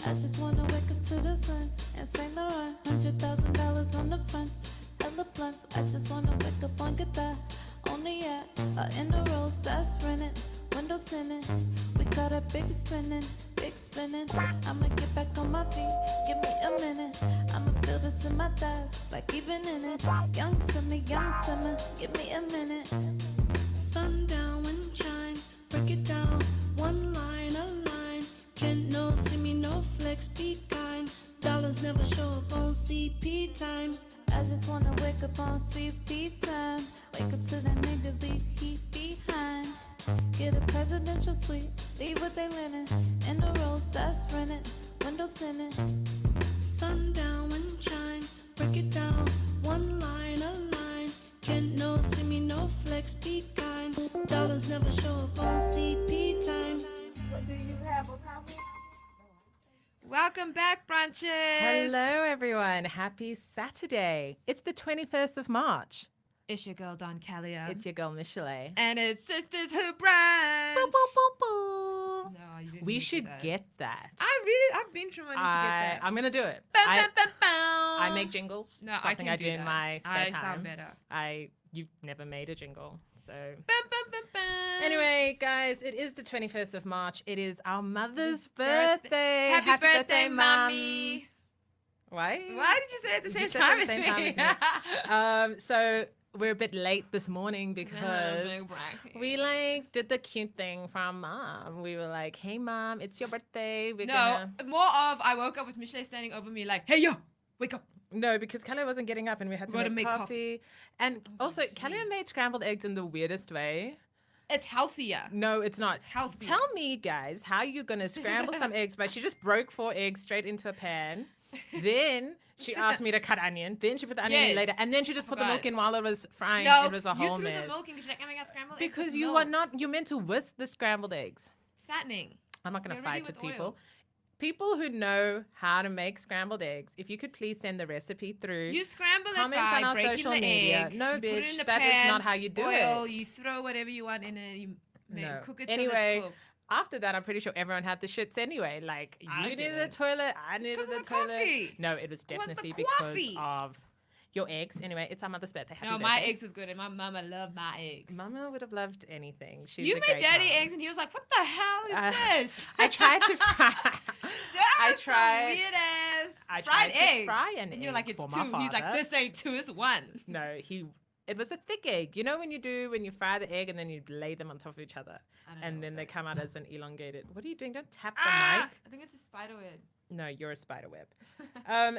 I just wanna wake up to the sun and sing the run. $100,000 on the front, hella blunts. I just wanna wake up on guitar, on the yacht, in the rolls that's rented, windows tinted. We got a big spinning, big spinning. I'ma get back on my feet, give me a minute. I'ma feel this in my thighs, like even in it. Young summer, give me a minute. Sundown when shines, break it down, one line, a line. Can't no see me, no flex, be kind. Dollars never show up on CP time. I just wanna wake up on CP time. Wake up to that nigga, leave heat behind. Get a presidential suite, leave with they linen. In the rolls that's rented, windows tinted. Sundown when shines, break it down, one line, a line. Can't no see me, no flex, be kind. Dollars never show up on CP time. What do you have, a copy? Welcome back, brunches. Hello, everyone. Happy Saturday. It's the 21st of March. It's your girl, Don Callia. It's your girl, Michelle. And it's Sisters Who Brunch. Boop, boop, boop, boop. No, you didn't We need to should do that. get that. I've been trying to get that. I'm going to do it. Bum, I bum, bum, bum. make jingles. No, I something can I do in that. my spare I time. sound better. You've never made a jingle, so... Bum, bum, bum, bum. Anyway, guys, it is the 21st of March. It is our mother's Birthday. birthday. Happy birthday, Mum. mommy. Why? Why did you say it at the You same said time it as at the same me? time as me. So we're a bit late this morning Had a because big bracket. we did the cute thing for our mom. We were like, "Hey, mom, it's your birthday. We're No, gonna." more of I woke up with Michelle standing over me like, hey, yo, wake up. No, because Kalia wasn't getting up, and we had to We had make to make coffee. And was also, like, Kalia "Jeez." made scrambled eggs in the weirdest way. It's healthier. No, it's not. healthy. Tell me, guys, how you gonna scramble some eggs? But she just broke 4 eggs straight into a pan. Then she asked me to cut onion. Then she put the onion in Yes. later, and then she just put the milk forgot. in while it was frying. No, it was a you whole threw mess. the milk in because she's like, oh my God, scrambled eggs Because with you milk. are not. You're meant to whisk the scrambled eggs. It's fattening. I'm not gonna You're already fight with with people. oil. People who know how to make scrambled eggs, if you could please send the recipe through. You scramble it Comment by on our breaking social the media. egg. No, you put it bitch, in the that is pan, not how you do oil, it. You throw whatever you want in it. You No. cook it till Anyway, it's cooked. After that, I'm pretty sure everyone had the shits anyway. Like, I you needed the didn't. toilet, I needed because the of the toilet. coffee. No, it was It was the definitely because coffee. of your eggs. Anyway, it's our mother's birthday. Happy No, birthday. my eggs was good, and my mama loved my eggs. Mama would have loved anything. She's You a made great daddy mom. eggs, and he was like, "What the hell is Uh, this?" I tried to fry. I That's tried. some weird ass I fried tried to egg. fry an and you're egg like, "It's for 2." my He's like, father. "This ain't 2, it's 1." No, it was a thick egg. You know when you fry the egg and then you lay them on top of each other, I don't know and what then they that come out as an elongated. What are you doing? Don't tap the Ah, mic. I think it's a spider web. No, you're a spider web.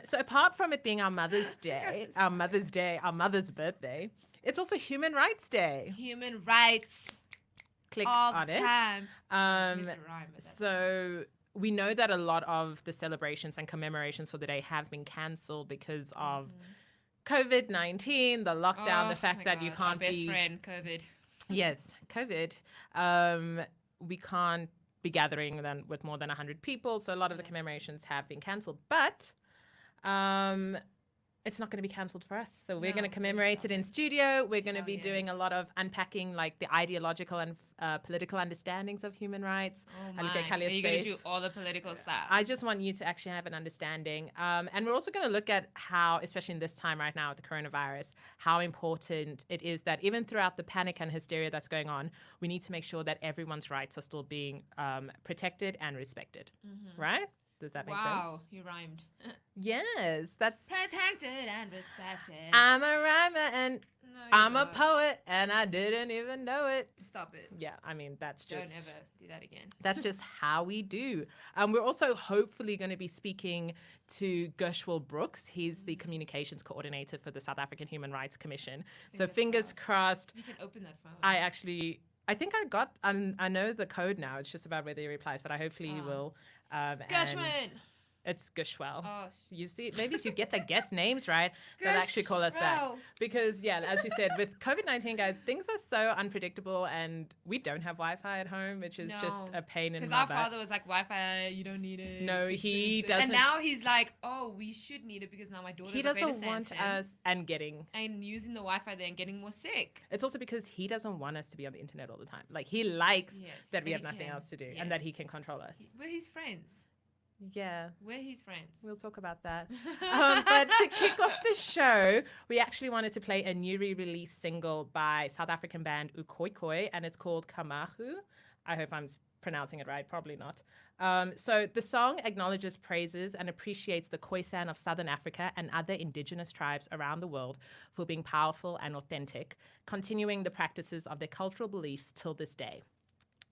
So apart from it being our Mother's Day, our mother's birthday, it's also Human Rights Day. Human rights Click all on the it. time. Um, It's a rhyme, but that's- so we know that a lot of the celebrations and commemorations for the day have been cancelled because of COVID-19, the lockdown, Oh the fact my that you God, our can't best be friend, COVID. Yes, COVID. We can't be gathering with more than 100 people, so a lot of the commemorations have been cancelled. But it's not going to be cancelled for us. So we're No, going to it's commemorate it not. in studio. We're going to Oh, be doing a yes. lot of unpacking, like the ideological and political understandings of human rights. Oh I look at my. Are Kalia's you going to face. do all the political stuff? I just want you to actually have an understanding. And we're also going to look at how, especially in this time right now with the coronavirus, how important it is that even throughout the panic and hysteria that's going on, we need to make sure that everyone's rights are still being protected and respected. Right? Does that make Wow, sense? you rhymed. Yes, that's... Protected and respected. I'm a rhymer and No, you're I'm a not. poet and I didn't even know it. Stop it. Yeah, I mean, that's just... Don't ever do that again. That's just how we do. We're also hopefully going to be speaking to Gershwell Brooks. He's the communications coordinator for the South African Human Rights Commission. So fingers crossed. You can open that phone. I think I got, I know the code now. It's just about whether he replies, but I hopefully he will. And Gershwin! It's Gushwell. Oh, You see, maybe if you get the guest names right, they'll actually call us back. Gushwell. Because, yeah, as you said, with COVID-19, guys, things are so unpredictable and we don't have Wi-Fi at home, which is just a pain in Because my our butt. father was like, Wi-Fi, you don't need it. No, it's he expensive." doesn't- And now he's like, oh, we should need it because now my daughter's He a better doesn't want us and getting... and using the Wi-Fi there and getting more sick. It's also because he doesn't want us to be on the internet all the time. Like, he likes Yes, that we that have he nothing can. else to do and that Yes. he can control us. We're his friends. Yeah. We're his friends. We'll talk about that. But to kick off the show, we actually wanted to play a newly released single by South African band Ukoikoi, and it's called Kamahu. I hope I'm pronouncing it right. Probably not. So the song acknowledges, praises, and appreciates the Khoisan of Southern Africa and other indigenous tribes around the world for being powerful and authentic, continuing the practices of their cultural beliefs till this day.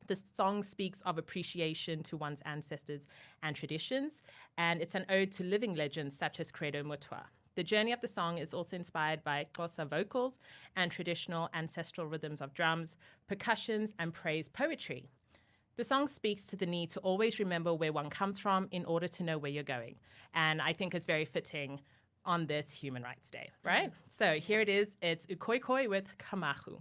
The song speaks of appreciation to one's ancestors and traditions, and it's an ode to living legends such as Credo Mutwa. The journey of the song is also inspired by Xhosa vocals and traditional ancestral rhythms of drums, percussions, and praise poetry. The song speaks to the need to always remember where one comes from in order to know where you're going. And I think it's very fitting on this Human Rights Day, right? So here it is. It's Ukoikoi with Kamahu.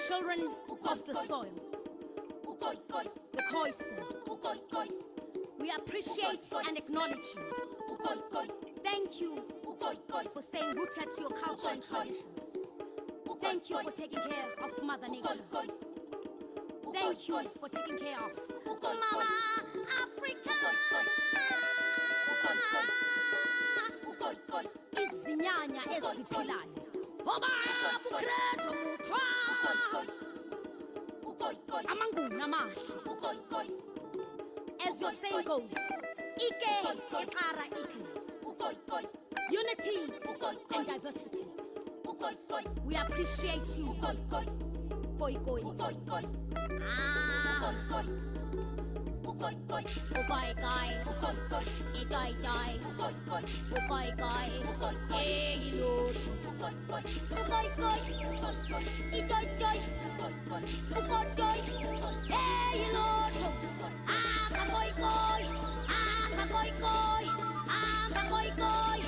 Children of the soil, the Khoisan, we appreciate and acknowledge you. Thank you for staying rooted to your culture and traditions. Thank you for taking care of Mother Nature. Thank you for taking care of Mama Africa. Izinyanya eziphilayo. Oba bukreto muthwa. Amanguna amahle. As your saying goes, Ike ekara Ike. Unity and diversity. We appreciate you. Koi koi. Ah. Ukoi koi. Ikoi koi. Ukoi koi. Egilot. Ukoi koi. Ikoi koi. Ukoi koi. Egilot. Amba koi koi. Amba koi koi. Amba koi koi.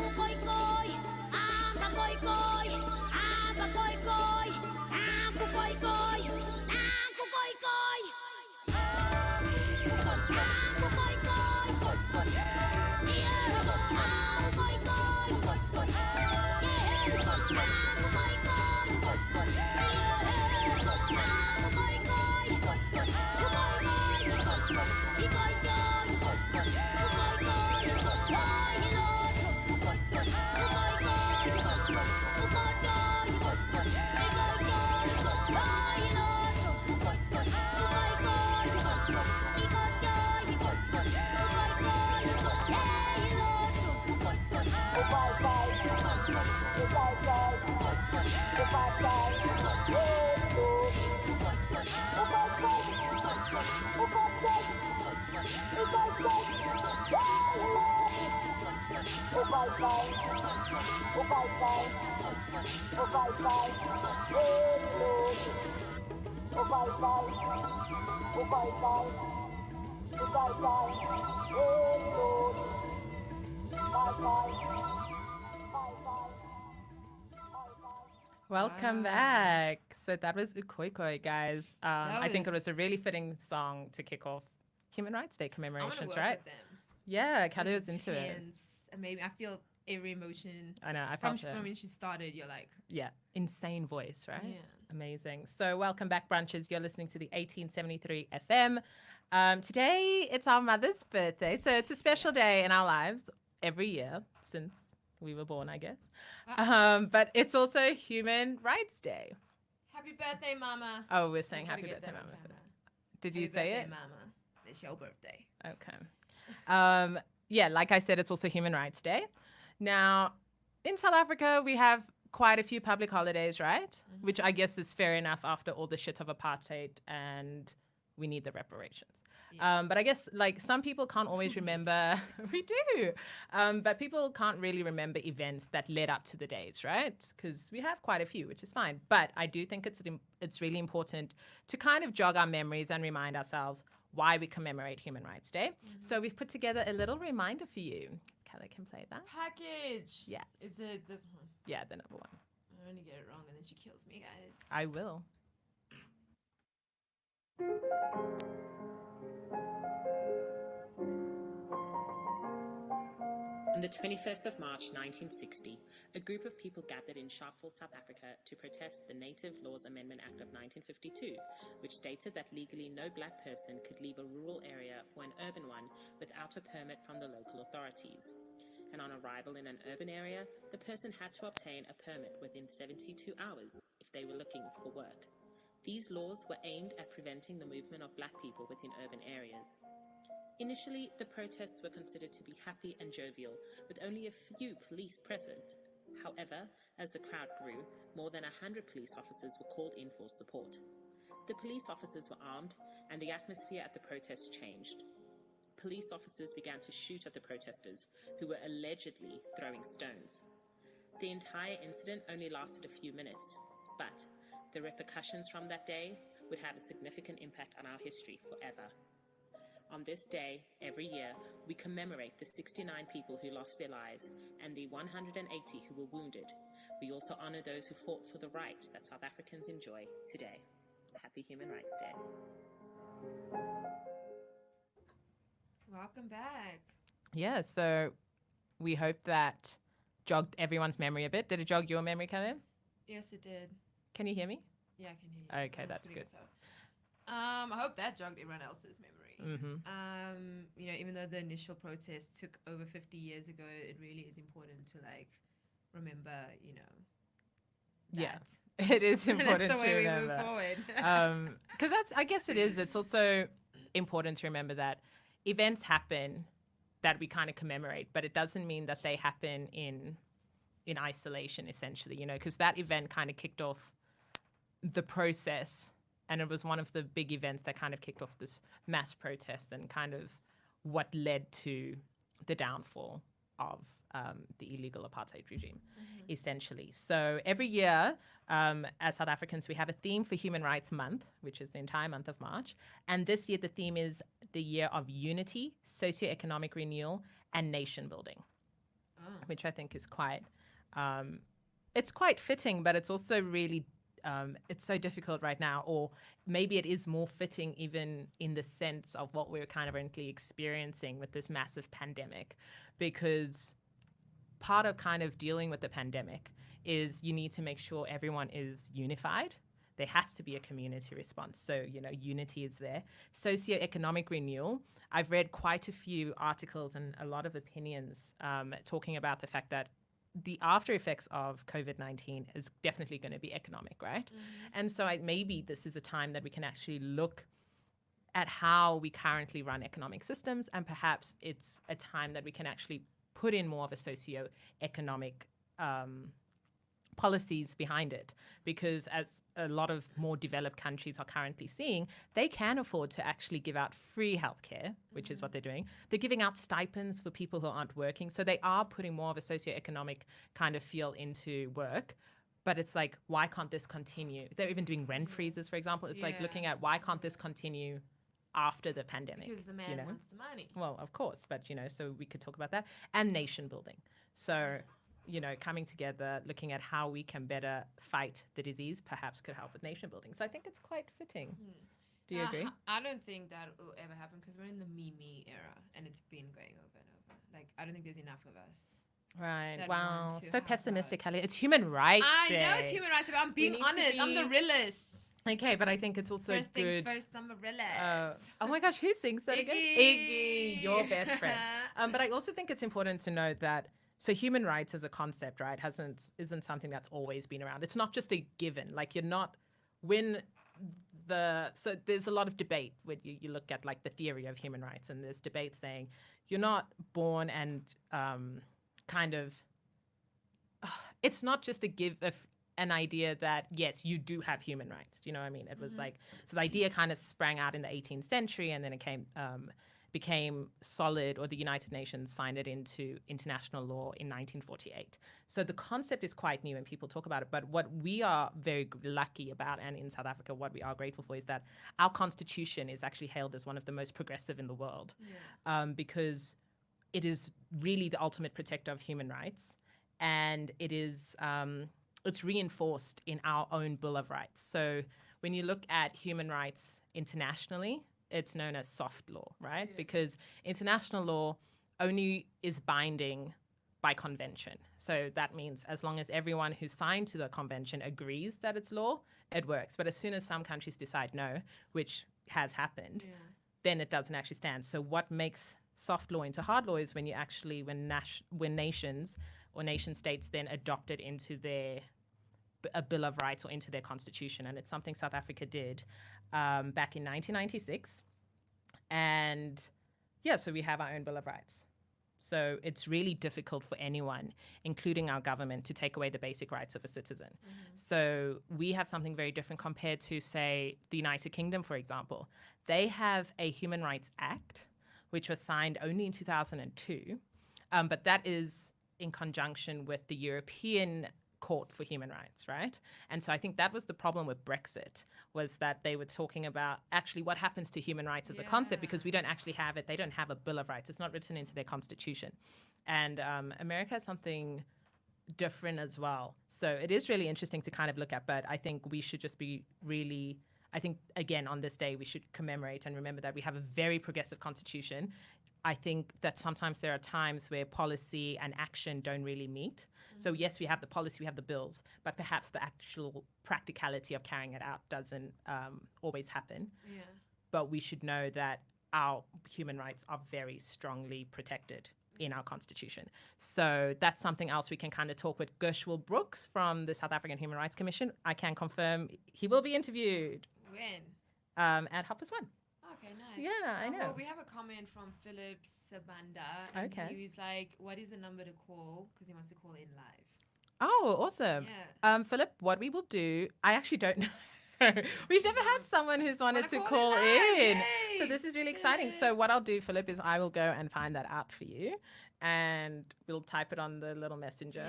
Ukoi koi. Amba koi koi. Amba koi koi. Amba koi koi. Amba koi koi. Welcome back. So that was Ukoikoi, guys. I think it was a really fitting song to kick off Human Rights Day I want to commemorations, work right? with them. Yeah, Kelly was It's into it. intense. And maybe I feel every emotion. I know, I From, felt it. from when she started, you're like, Yeah, insane voice, right? Yeah. Amazing. So welcome back, Brunches. You're listening to the 1873 FM. Today, it's our mother's birthday. So it's a special day in our lives every year since we were born, I guess. But it's also Human Rights Day. happy birthday, mama. Oh, we're saying Just gotta happy get birthday, that on Mama. camera. Did Happy you say birthday, it? mama. It's your birthday. Okay. Yeah, like I said, it's also Human Rights Day. Now, in South Africa, we have quite a few public holidays, right? Mm-hmm. Which I guess is fair enough after all the shit of apartheid and we need the reparations. But I guess like some people can't always remember. We do. But people can't really remember events that led up to the days, right? Because we have quite a few, which is fine. But I do think it's really important to kind of jog our memories and remind ourselves why we commemorate Human Rights Day. So we've put together a little reminder for you. Kelly can play that. Package. Yes. Is it this one? Yeah, the number one. I only get it wrong and then she kills me, guys. I will. On the 21st of March 1960, a group of people gathered in Sharpeville, South Africa to protest the Native Laws Amendment Act of 1952, which stated that legally no black person could leave a rural area for an urban one without a permit from the local authorities. And on arrival in an urban area, the person had to obtain a permit within 72 hours if they were looking for work. These laws were aimed at preventing the movement of black people within urban areas. Initially, the protests were considered to be happy and jovial, with only a few police present. However, as the crowd grew, more than 100 police officers were called in for support. The police officers were armed, and the atmosphere at the protests changed. Police officers began to shoot at the protesters, who were allegedly throwing stones. The entire incident only lasted a few minutes, but the repercussions from that day would have a significant impact on our history forever. On this day, every year, we commemorate the 69 people who lost their lives and the 180 who were wounded. We also honor those who fought for the rights that South Africans enjoy today. Happy Human Rights Day. Welcome back. Yeah, so we hope that jogged everyone's memory a bit. Did it jog your memory, Kellen? Yes, it did. Can you hear me? Yeah, I can hear you. Okay, That was that's pretty good. so. I hope that jogged everyone else's memory. Mm-hmm. Even though the initial protest took over 50 years ago, it really is important to remember, Yeah, that. it is important That's the way to we remember. move forward. Because I guess it is. It's also important to remember that events happen that we kind of commemorate, but it doesn't mean that they happen in isolation, essentially, because that event kind of kicked off the process, and it was one of the big events that kind of kicked off this mass protest and kind of what led to the downfall of the illegal apartheid regime, essentially. So every year, as South Africans, we have a theme for Human Rights Month, which is the entire month of March. And this year, the theme is the year of unity, socioeconomic renewal, and nation building, which I think is quite, it's quite fitting, but it's also really, it's so difficult right now, or maybe it is more fitting even in the sense of what we're kind of currently experiencing with this massive pandemic, because part of kind of dealing with the pandemic is you need to make sure everyone is unified. There has to be a community response. So, unity is there. Socioeconomic renewal. I've read quite a few articles and a lot of opinions talking about the fact that the after effects of COVID-19 is definitely going to be economic, right? And so maybe this is a time that we can actually look at how we currently run economic systems, and perhaps it's a time that we can actually put in more of a socio-economic policies behind it, because as a lot of more developed countries are currently seeing, they can afford to actually give out free healthcare, which is what they're doing. They're giving out stipends for people who aren't working. So they are putting more of a socio-economic kind of feel into work. But it's like, why can't this continue? They're even doing rent freezes, for example. It's like looking at why can't this continue after the pandemic? Because the man wants the money. Well, of course, but so we could talk about that. And nation building. So, coming together, looking at how we can better fight the disease, perhaps could help with nation building. So I think it's quite fitting. Do you agree? I don't think that will ever happen because we're in the me era and it's been going over and over. I don't think there's enough of us. Right. that Wow. want to So have pessimistic, Kelly. It's Human Rights I Day. know it's human rights, but I'm being need to honest. I'm the be- realist. Okay, but I think it's also First good. things first, I'm a realist. Oh my gosh, who sings that again? Iggy, your best friend. But I also think it's important to note that human rights as a concept, right, isn't something that's always been around. It's not just a given. You're not so there's a lot of debate when you look at the theory of human rights, and there's debate saying you're not born and kind of it's not just an idea that, yes, you do have human rights. Do you know what I mean? It was so the idea kind of sprang out in the 18th century, and then it became solid, or the United Nations signed it into international law in 1948. So the concept is quite new and people talk about it. But what we are very lucky about, and in South Africa, what we are grateful for, is that our constitution is actually hailed as one of the most progressive in the world, because it is really the ultimate protector of human rights. And it is it's reinforced in our own Bill of Rights. So when you look at human rights internationally, it's known as soft law, right? Yeah. Because international law only is binding by convention. So that means as long as everyone who's signed to the convention agrees that it's law, it works. But as soon as some countries decide no, which has happened, then it doesn't actually stand. So what makes soft law into hard law is when nations or nation states then adopt it into a Bill of Rights or into their constitution. And it's something South Africa did back in 1996. And so we have our own Bill of Rights. So it's really difficult for anyone, including our government, to take away the basic rights of a citizen. So we have something very different compared to, say, the United Kingdom, for example. They have a Human Rights Act, which was signed only in 2002. But that is in conjunction with the European Court for Human Rights, right? And so I think that was the problem with Brexit, was that they were talking about actually what happens to human rights as a concept, because we don't actually have it. They don't have a Bill of Rights. It's not written into their constitution. And America has something different as well. So it is really interesting to kind of look at, but I think we should just be again, on this day, we should commemorate and remember that we have a very progressive constitution. I think that sometimes there are times where policy and action don't really meet. So yes, we have the policy, we have the bills, but perhaps the actual practicality of carrying it out doesn't always happen. Yeah. But we should know that our human rights are very strongly protected in our constitution. So that's something else we can kind of talk with Gershwell Brooks from the South African Human Rights Commission. I can confirm he will be interviewed When? at Hoppers One. Okay, nice. Yeah, I know. Well, we have a comment from Philip Sabanda. And Okay. he was like, what is the number to call? Because he wants to call in live. Oh, awesome. Yeah. Philip, what we will do, I actually don't know. We've never had someone who's wanted to Wanna call call in live? in. So Yay! this is really exciting. So what I'll do, Philip, is I will go and find that out for you. And we'll type it on the little messenger.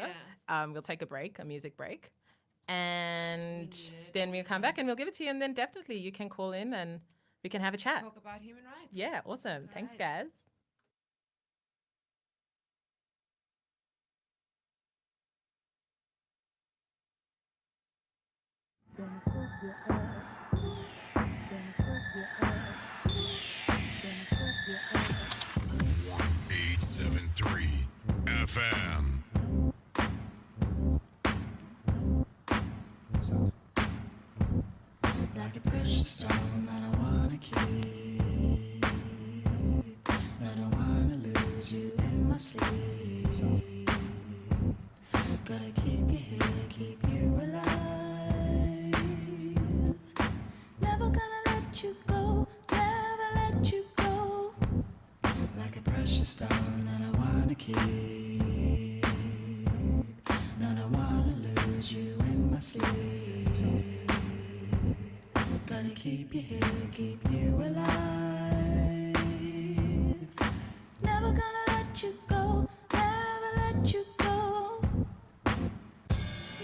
Yeah. We'll take a music break. And need it. then we'll come back and we'll give it to you. And then definitely you can call in and we can have a chat. Talk about human rights. Yeah, awesome. Thanks, Right. guys. FM. Like a precious stone that I wanna keep. I don't wanna lose you in my sleep. Gotta keep you here, keep you alive. Never gonna let you go, never let you go. Like a precious stone that I wanna keep. I don't wanna lose you in my sleep. Gotta keep you here, keep you alive. Never gonna let you go, never let you go.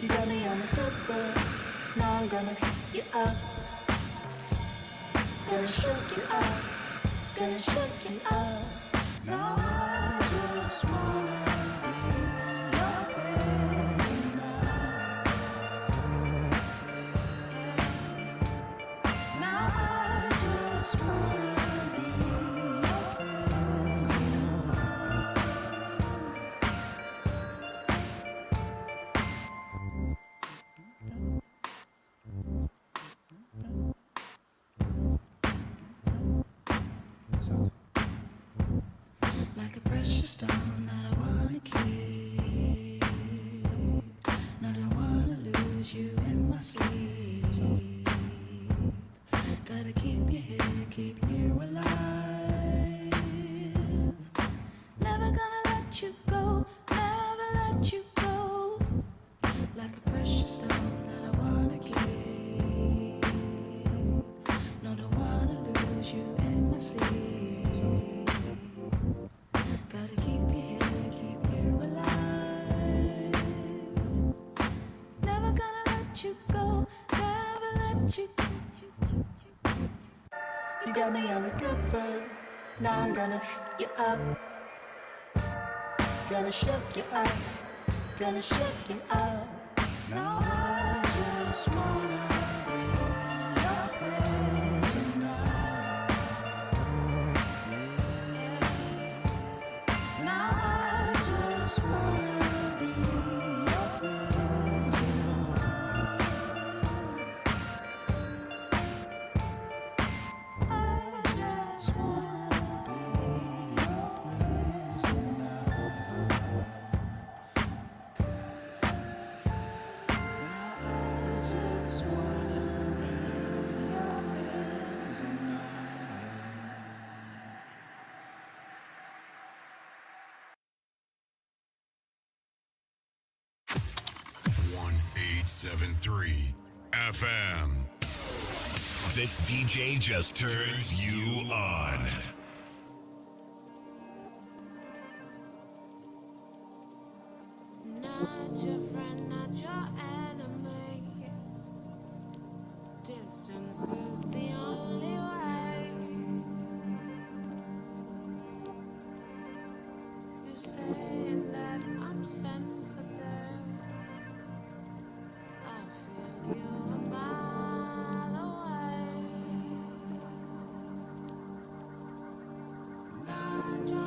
You got me on a good foot, now I'm gonna f you up. Gonna shook you up, gonna shook you up. Now I just wanna be your prisoner. Now I just wanna be your prisoner. Like a precious stone that I wanna keep. I don't wanna lose you in my sleep. Gotta keep you here, keep you alive. Never gonna let you go, never let you go. Like a precious stone that I wanna keep. No, don't wanna lose you in my sleep. Gotta keep you here, keep you alive. Never gonna let you go, never let you go. You got me on a good foot, now I'm gonna f you up. Gonna shook you up, gonna shook you up. Now I just wanna be your prisoner. Now I just wanna be your prisoner. I just wanna be your prisoner. I just wanna be your prisoner. 1873 FM. This DJ just turns you on. Not your friend, not your enemy. Distance is the only way. You're saying that I'm sensitive. I feel you a mile away. Not your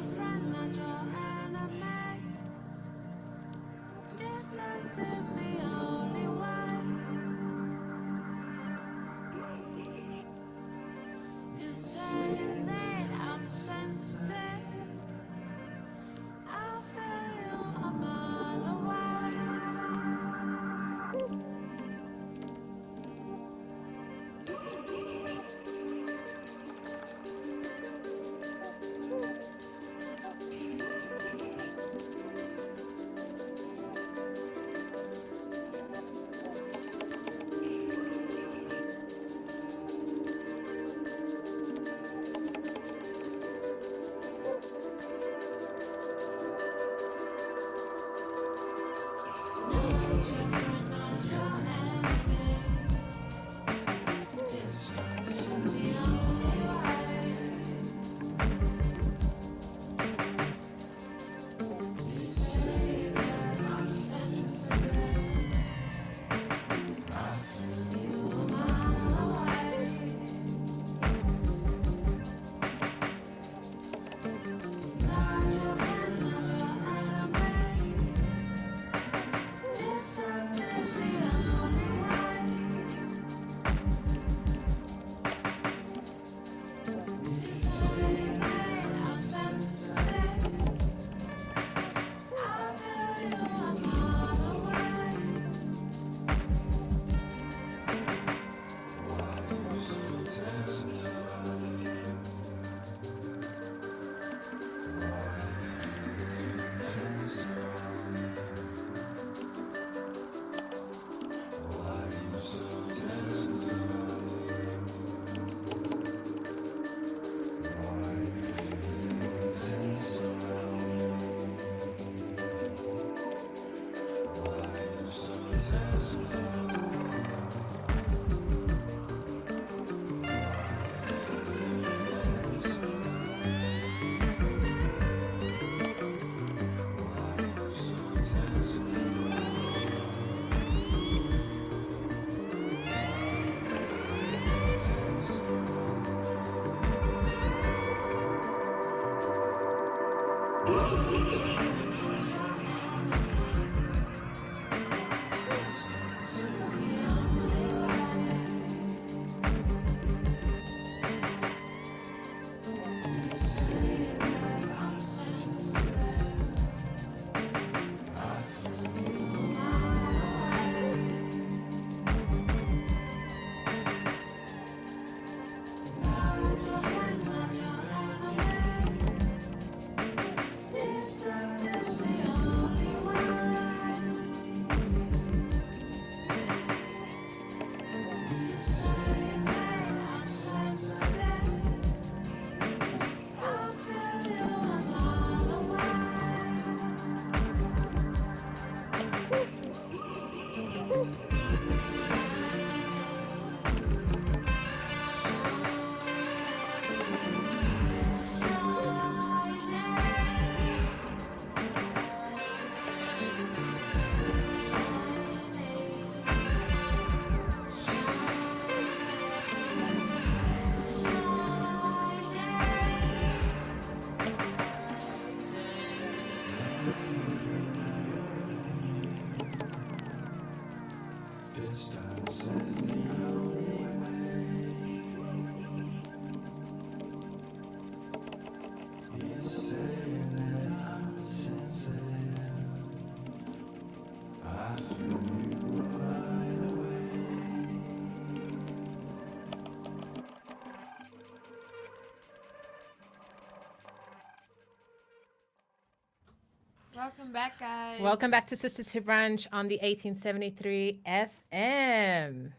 Welcome back, guys. Welcome back to Sisters Who Brunch on the 1873 FM.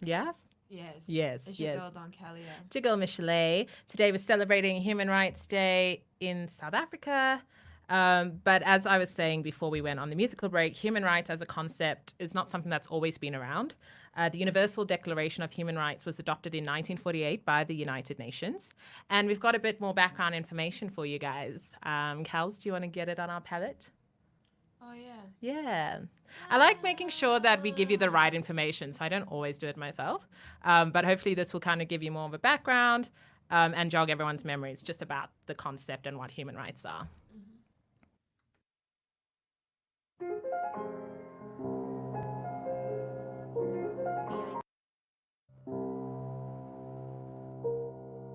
Yes? Yes. Yes, It's your yes. girl, Don Callia. It's your girl, Michelet. Today we're celebrating Human Rights Day in South Africa. But as I was saying before we went on the musical break, human rights as a concept is not something that's always been around. The Universal Declaration of Human Rights was adopted in 1948 by the United Nations. And we've got a bit more background information for you guys. Kels, do you want to get it on our palette? Oh, yeah. Yeah. I like making sure that we give you the right information, so I don't always do it myself. But hopefully this will kind of give you more of a background and jog everyone's memories just about the concept and what human rights are.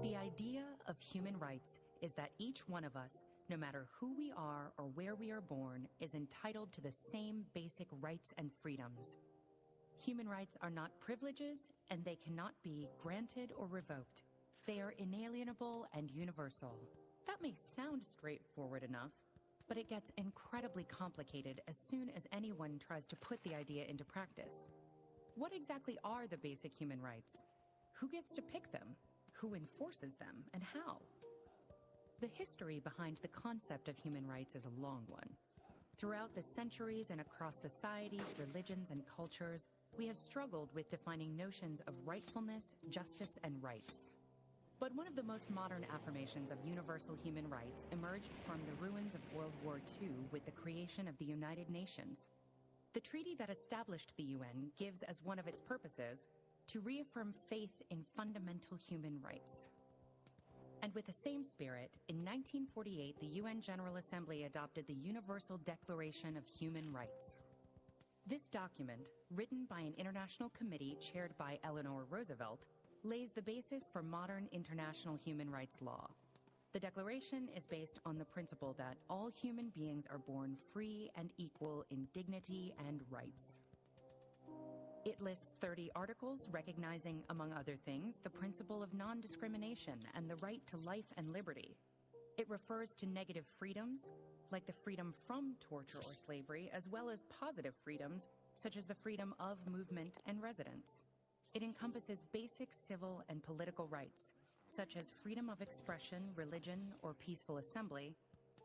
The idea of human rights is that each one of us, no matter who we are or where we are born, is entitled to the same basic rights and freedoms. Human rights are not privileges, and they cannot be granted or revoked. They are inalienable and universal. That may sound straightforward enough, but it gets incredibly complicated as soon as anyone tries to put the idea into practice. What exactly are the basic human rights? Who gets to pick them? Who enforces them, and how? The history behind the concept of human rights is a long one. Throughout the centuries and across societies, religions, and cultures, we have struggled with defining notions of rightfulness, justice, and rights. But one of the most modern affirmations of universal human rights emerged from the ruins of World War II with the creation of the United Nations. The treaty that established the UN gives as one of its purposes to reaffirm faith in fundamental human rights. And with the same spirit, in 1948, the UN General Assembly adopted the Universal Declaration of Human Rights. This document, written by an international committee chaired by Eleanor Roosevelt, lays the basis for modern international human rights law. The Declaration is based on the principle that all human beings are born free and equal in dignity and rights. It lists 30 articles recognizing, among other things, the principle of non-discrimination and the right to life and liberty. It refers to negative freedoms, like the freedom from torture or slavery, as well as positive freedoms, such as the freedom of movement and residence. It encompasses basic civil and political rights, such as freedom of expression, religion, or peaceful assembly,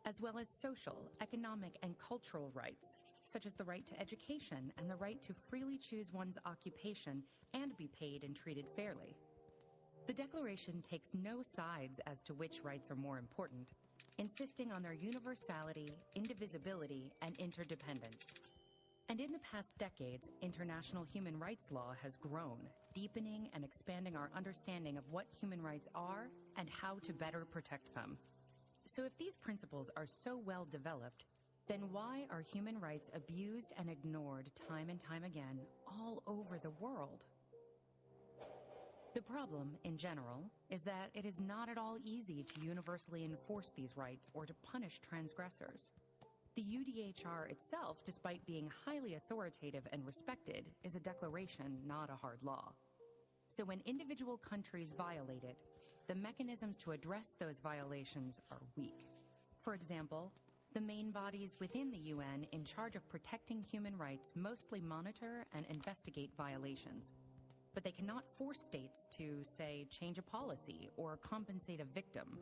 as well as social, economic, and cultural rights, such as the right to education and the right to freely choose one's occupation and be paid and treated fairly. The Declaration takes no sides as to which rights are more important, insisting on their universality, indivisibility, and interdependence. And in the past decades, international human rights law has grown, deepening and expanding our understanding of what human rights are and how to better protect them. So if these principles are so well developed, then why are human rights abused and ignored time and time again all over the world? The problem, in general, is that it is not at all easy to universally enforce these rights or to punish transgressors. The UDHR itself, despite being highly authoritative and respected, is a declaration, not a hard law. So when individual countries violate it, the mechanisms to address those violations are weak. For example, the main bodies within the UN in charge of protecting human rights mostly monitor and investigate violations. But they cannot force states to, say, change a policy or compensate a victim.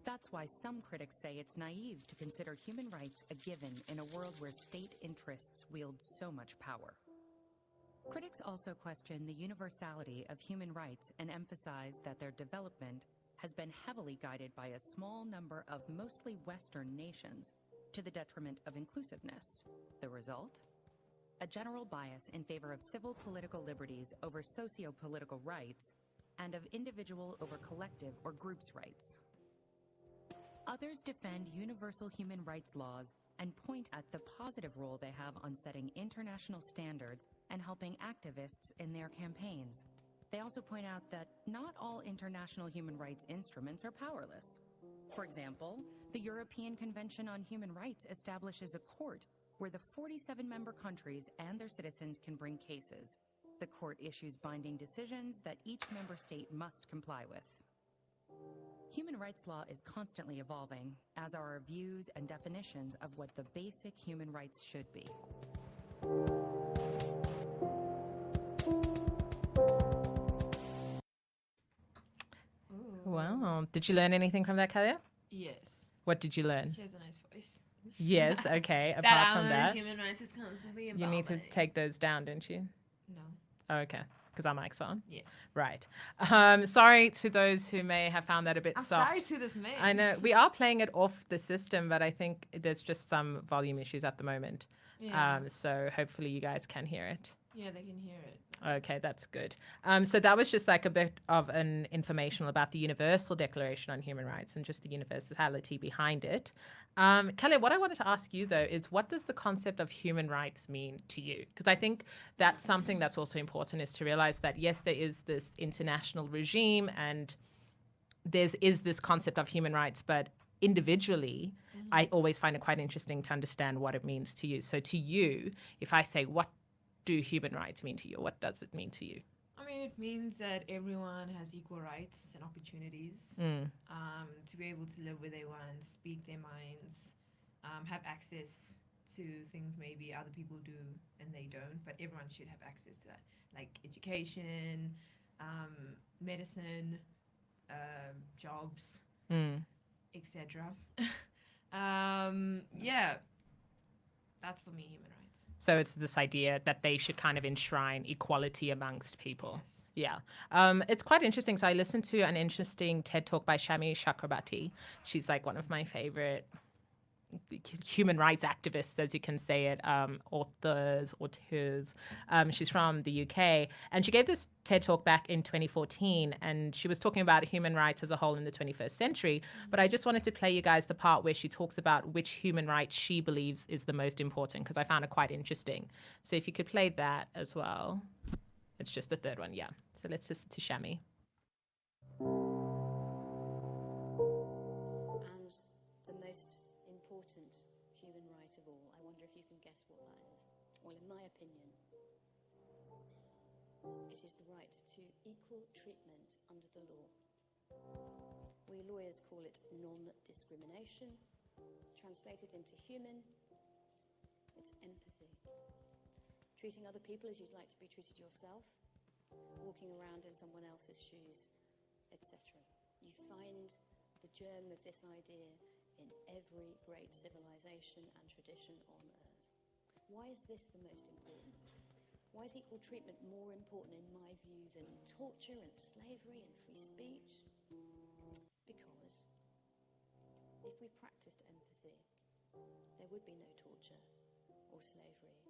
That's why some critics say it's naive to consider human rights a given in a world where state interests wield so much power. Critics also question the universality of human rights and emphasize that their development has been heavily guided by a small number of mostly Western nations to the detriment of inclusiveness. The result? A general bias in favor of civil political liberties over socio-political rights and of individual over collective or groups' rights. Others defend universal human rights laws and point at the positive role they have on setting international standards and helping activists in their campaigns. They also point out that not all international human rights instruments are powerless. For example, the European Convention on Human Rights establishes a court where the 47 member countries and their citizens can bring cases. The court issues binding decisions that each member state must comply with. Human rights law is constantly evolving, as are our views and definitions of what the basic human rights should be. Wow. Did you learn anything from that, Kalia? Yes. What did you learn? She has a nice voice. Yes, okay. That Apart from our that, human rights is constantly you need to evolving. take those down, don't you? No. Oh, okay. Because our mic's on. Yes. Right. Sorry to those who may have found that a bit I'm soft. sorry to this man. I know. We are playing it off the system, but I think there's just some volume issues at the moment. Yeah. So hopefully you guys can hear it. Yeah, they can hear it. Okay, that's good. So that was just like a bit of an informational about the Universal Declaration on Human Rights and just the universality behind it. Kelly, what I wanted to ask you, though, is what does the concept of human rights mean to you? Because I think that's something that's also important, is to realize that, yes, there is this international regime and there is this concept of human rights, but individually, I always find it quite interesting to understand what it means to you. So to you, if I say, what do human rights mean to you? What does it mean to you? I mean, it means that everyone has equal rights and opportunities to be able to live where they want, speak their minds, have access to things maybe other people do and they don't, but everyone should have access to that, like education, medicine, jobs, etc. Yeah, that's for me human rights. So it's this idea that they should kind of enshrine equality amongst people. Yes. Yeah. It's quite interesting. So I listened to an interesting TED Talk by Shami Chakrabarti. She's like one of my favorite human rights activists, as you can say it, authors. She's from the UK. And she gave this TED Talk back in 2014. And she was talking about human rights as a whole in the 21st century. But I just wanted to play you guys the part where she talks about which human right she believes is the most important, because I found it quite interesting. So if you could play that as well. It's just the third one, yeah. So let's listen to Shami. And the most important human right of all, I wonder if you can guess what that is. Well, in my opinion, it is the right to equal treatment under the law. We lawyers call it non-discrimination. Translated into human, it's empathy. Treating other people as you'd like to be treated yourself, walking around in someone else's shoes, etc. You find the germ of this idea in every great civilization and tradition on earth. Why is this the most important? Why is equal treatment more important in my view than torture and slavery and free speech? Because if we practiced empathy, there would be no torture or slavery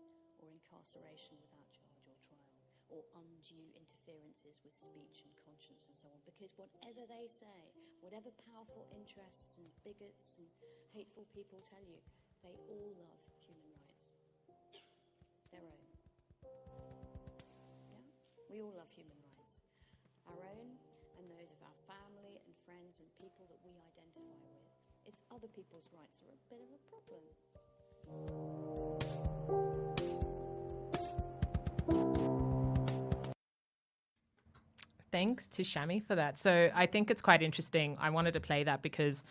or incarceration without charge or trial. or undue interferences with speech and conscience and so on. Because whatever they say, whatever powerful interests and bigots and hateful people tell you, they all love human rights. Their own. Yeah? We all love human rights. Our own and those of our family and friends and people that we identify with. It's other people's rights that are a bit of a problem. Thanks to Shami for that. So I think it's quite interesting. I wanted to play that because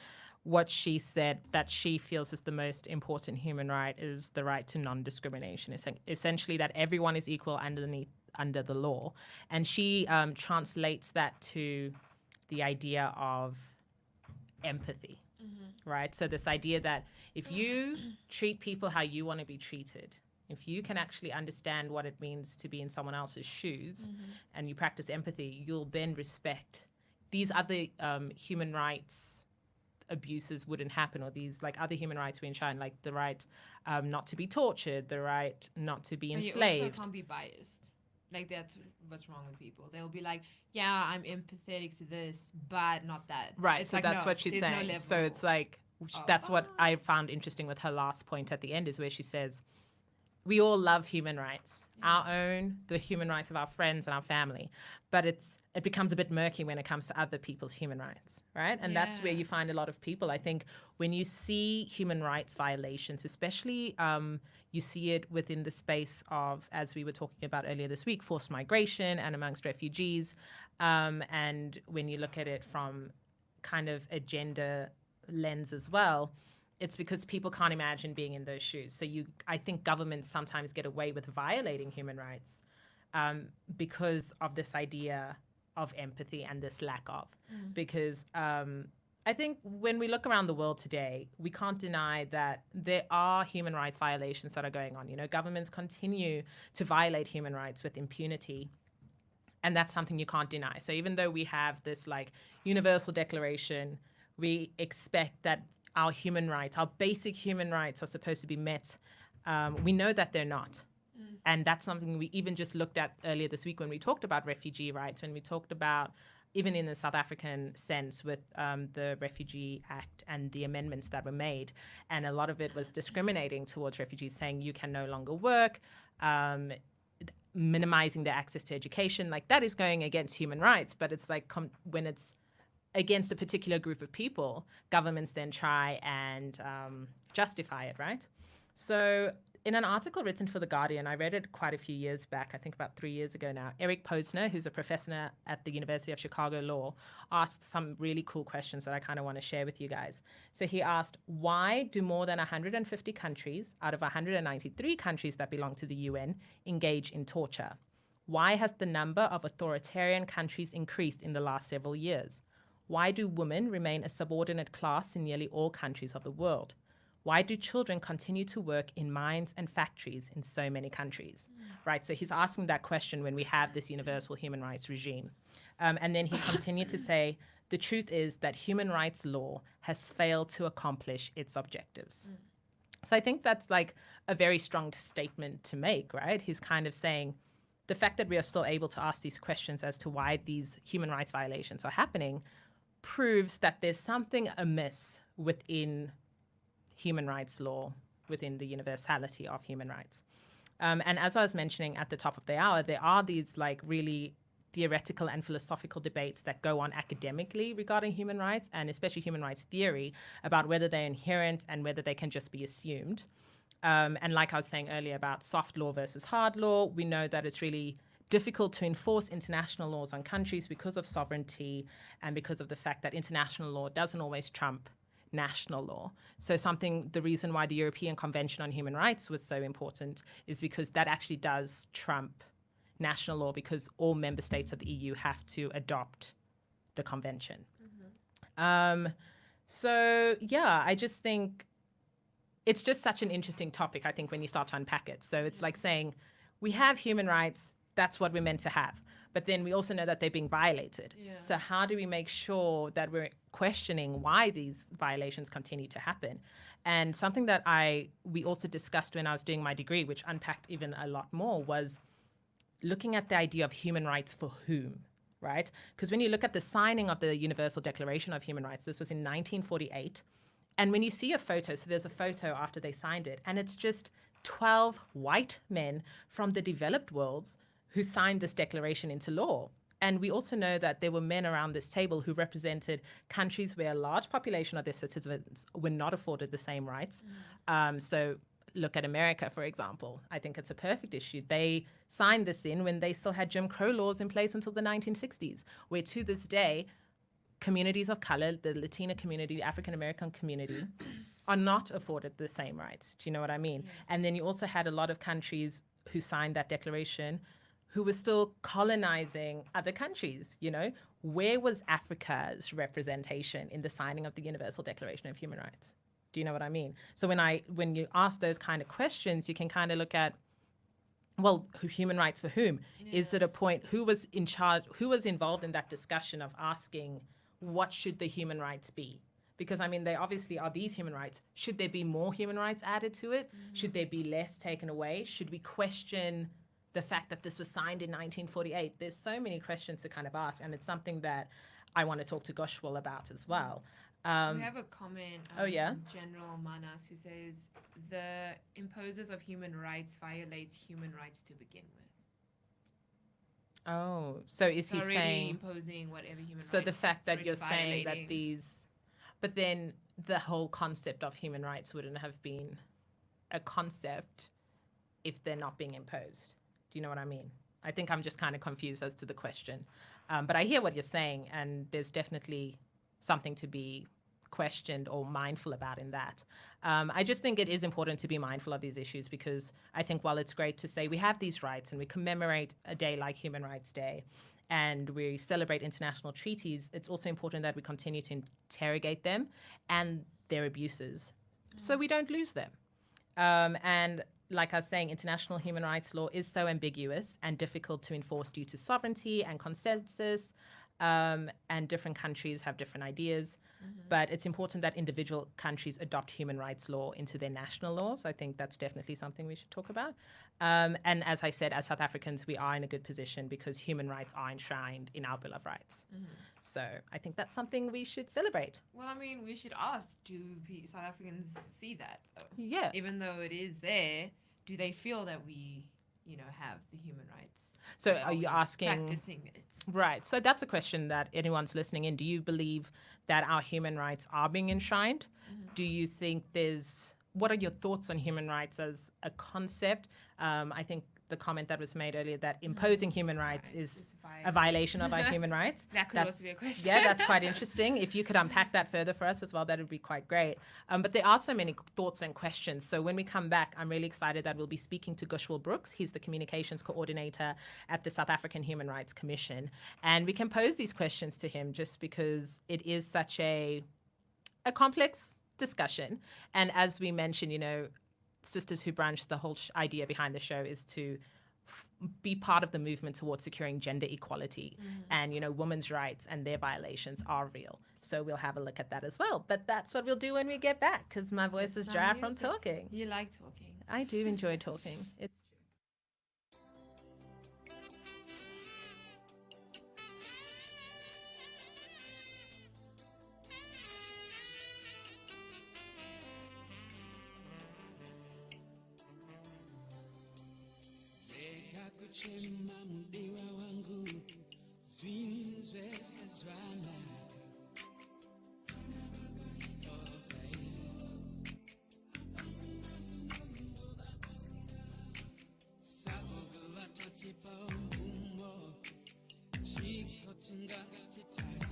what she said that she feels is the most important human right is the right to non-discrimination. Essentially that everyone is equal under the law. And she translates that to the idea of empathy, right? So this idea that if you treat people how you want to be treated, if you can actually understand what it means to be in someone else's shoes and you practice empathy, you'll then respect these other human rights abuses wouldn't happen, or these like other human rights we enshrine, like the right not to be tortured, the right not to be enslaved. You also can't be biased. Like that's what's wrong with people. They'll be like, yeah, I'm empathetic to this, but not that. Right, It's so like, that's no, what she's there's no saying. level. So it's like, that's what I found interesting with her last point at the end is where she says, we all love human rights, our own, the human rights of our friends and our family, but it becomes a bit murky when it comes to other people's human rights, right? And that's where you find a lot of people. I think when you see human rights violations, especially you see it within the space of, as we were talking about earlier this week, forced migration and amongst refugees. And when you look at it from kind of a gender lens as well, it's because people can't imagine being in those shoes. So I think governments sometimes get away with violating human rights because of this idea of empathy and this lack of. Because I think when we look around the world today, we can't deny that there are human rights violations that are going on. You know, governments continue to violate human rights with impunity. And that's something you can't deny. So even though we have this like universal declaration, we expect that our human rights, our basic human rights are supposed to be met. We know that they're not. And that's something we even just looked at earlier this week when we talked about refugee rights, when we talked about, even in the South African sense, with the Refugee Act and the amendments that were made. And a lot of it was discriminating towards refugees, saying you can no longer work, minimizing their access to education. Like that is going against human rights, but it's like when it's against a particular group of people, governments then try and justify it, right? So in an article written for The Guardian, I read it quite a few years back, I think about 3 years ago now, Eric Posner, who's a professor at the University of Chicago Law, asked some really cool questions that I kind of want to share with you guys. So he asked, why do more than 150 countries out of 193 countries that belong to the UN engage in torture? Why has the number of authoritarian countries increased in the last several years? Why do women remain a subordinate class in nearly all countries of the world? Why do children continue to work in mines and factories in so many countries? Right, so he's asking that question when we have this universal human rights regime. And then he continued to say, the truth is that human rights law has failed to accomplish its objectives. So I think that's like a very strong statement to make, right? He's kind of saying the fact that we are still able to ask these questions as to why these human rights violations are happening proves that there's something amiss within human rights law, within the universality of human rights. And as I was mentioning at the top of the hour, there are these like really theoretical and philosophical debates that go on academically regarding human rights, and especially human rights theory, about whether they're inherent and whether they can just be assumed. And like I was saying earlier about soft law versus hard law, we know that it's really difficult to enforce international laws on countries because of sovereignty and because of the fact that international law doesn't always trump national law. So the reason why the European Convention on Human Rights was so important is because that actually does trump national law, because all member states of the EU have to adopt the convention. So yeah, I just think it's just such an interesting topic, I think, when you start to unpack it. So it's like saying we have human rights, that's what we're meant to have. But then we also know that they're being violated. So how do we make sure that we're questioning why these violations continue to happen? And something that we also discussed when I was doing my degree, which unpacked even a lot more, was looking at the idea of human rights for whom, right? Because when you look at the signing of the Universal Declaration of Human Rights, this was in 1948. And when you see a photo, so there's a photo after they signed it, and it's just 12 white men from the developed worlds who signed this declaration into law. And we also know that there were men around this table who represented countries where a large population of their citizens were not afforded the same rights. So look at America, for example. I think it's a perfect issue. They signed this in when they still had Jim Crow laws in place until the 1960s, where to this day, communities of color, the Latina community, the African American community, are not afforded the same rights. Do you know what I mean? Yeah. And then you also had a lot of countries who signed that declaration who were still colonizing other countries, you know? Where was Africa's representation in the signing of the Universal Declaration of Human Rights? Do you know what I mean? So when you ask those kind of questions, you can kind of look at, well, human rights for whom? Yeah. Is it a point, who was in charge, who was involved in that discussion of asking what should the human rights be? Because, I mean, they obviously are these human rights. Should there be more human rights added to it? Should there be less taken away? Should we question the fact that this was signed in 1948? There's so many questions to kind of ask, and it's something that I want to talk to Goshwal about as well. We have a comment from General Manas who says, the imposers of human rights violates human rights to begin with. Oh, so is he saying imposing whatever human rights? So the fact that you're saying that these, but then the whole concept of human rights wouldn't have been a concept if they're not being imposed. Do you know what I mean? I think I'm just kind of confused as to the question. But I hear what you're saying, and there's definitely something to be questioned or mindful about in that. I just think it is important to be mindful of these issues, because I think while it's great to say we have these rights and we commemorate a day like Human Rights Day and we celebrate international treaties, it's also important that we continue to interrogate them and their abuses so we don't lose them. And like I was saying, international human rights law is so ambiguous and difficult to enforce due to sovereignty and consensus, and different countries have different ideas. But it's important that individual countries adopt human rights law into their national laws. I think that's definitely something we should talk about. And as I said, as South Africans, we are in a good position because human rights are enshrined in our Bill of Rights. So I think that's something we should celebrate. Well, I mean, we should ask, do South Africans see that, though? Yeah. Even though it is there, do they feel that we, have the human rights? So are you asking... Practicing it. Right. So that's a question that anyone's listening in. Do you believe that our human rights are being enshrined? Do you think what are your thoughts on human rights as a concept? I think the comment that was made earlier that imposing human rights is a violation of our human rights. That could also be a question. Yeah, that's quite interesting. If you could unpack that further for us as well, that would be quite great. But there are so many thoughts and questions. So when we come back, I'm really excited that we'll be speaking to Goshwal Brooks. He's the communications coordinator at the South African Human Rights Commission. And we can pose these questions to him just because it is such a complex discussion. And as we mentioned, Sisters Who Brunch, the whole idea behind the show is to be part of the movement towards securing gender equality. And, women's rights and their violations are real. So we'll have a look at that as well. But that's what we'll do when we get back, because my voice is dry from talking. You like talking. I do enjoy talking. It's Chema mudiwa wangu zwinzwe sezwana sabugu watotipa umbumo chiko tunga titati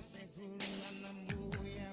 seguro na nambuya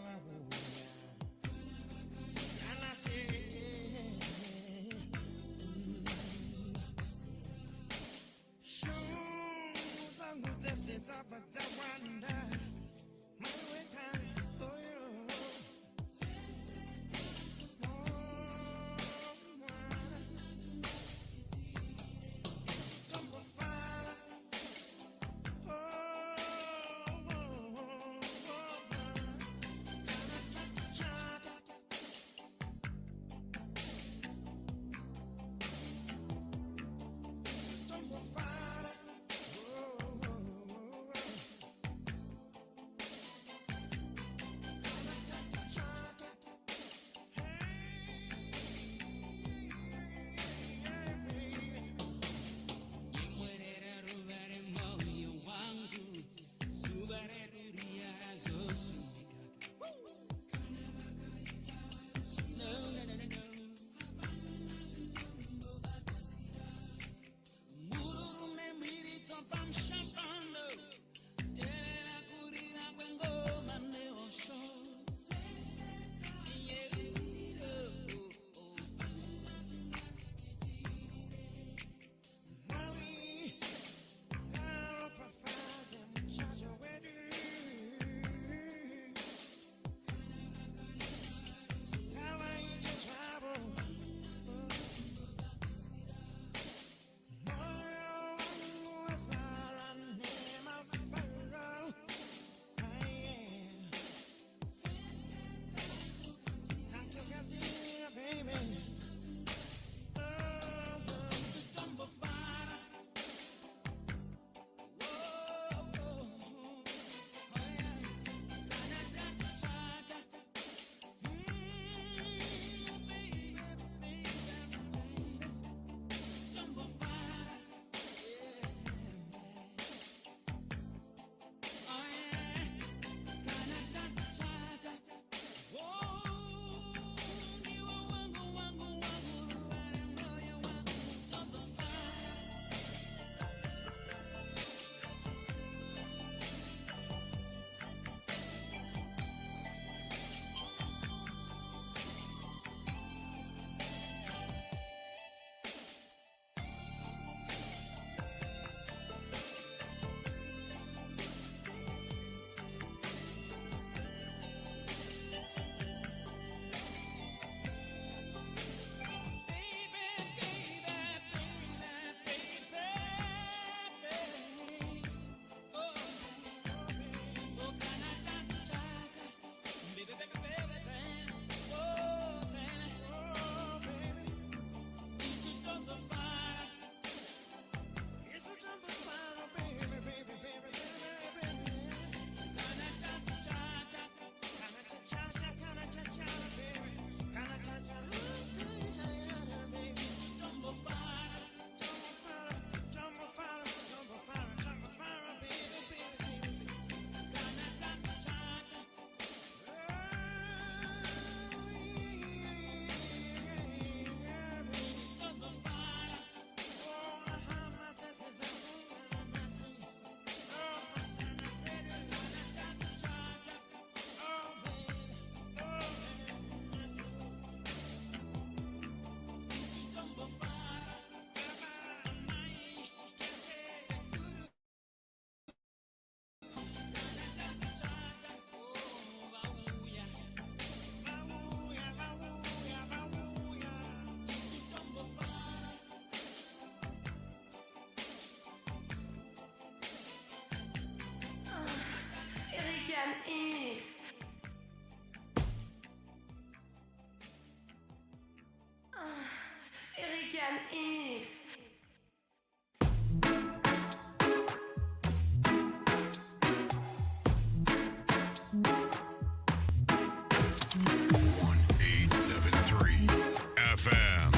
FM.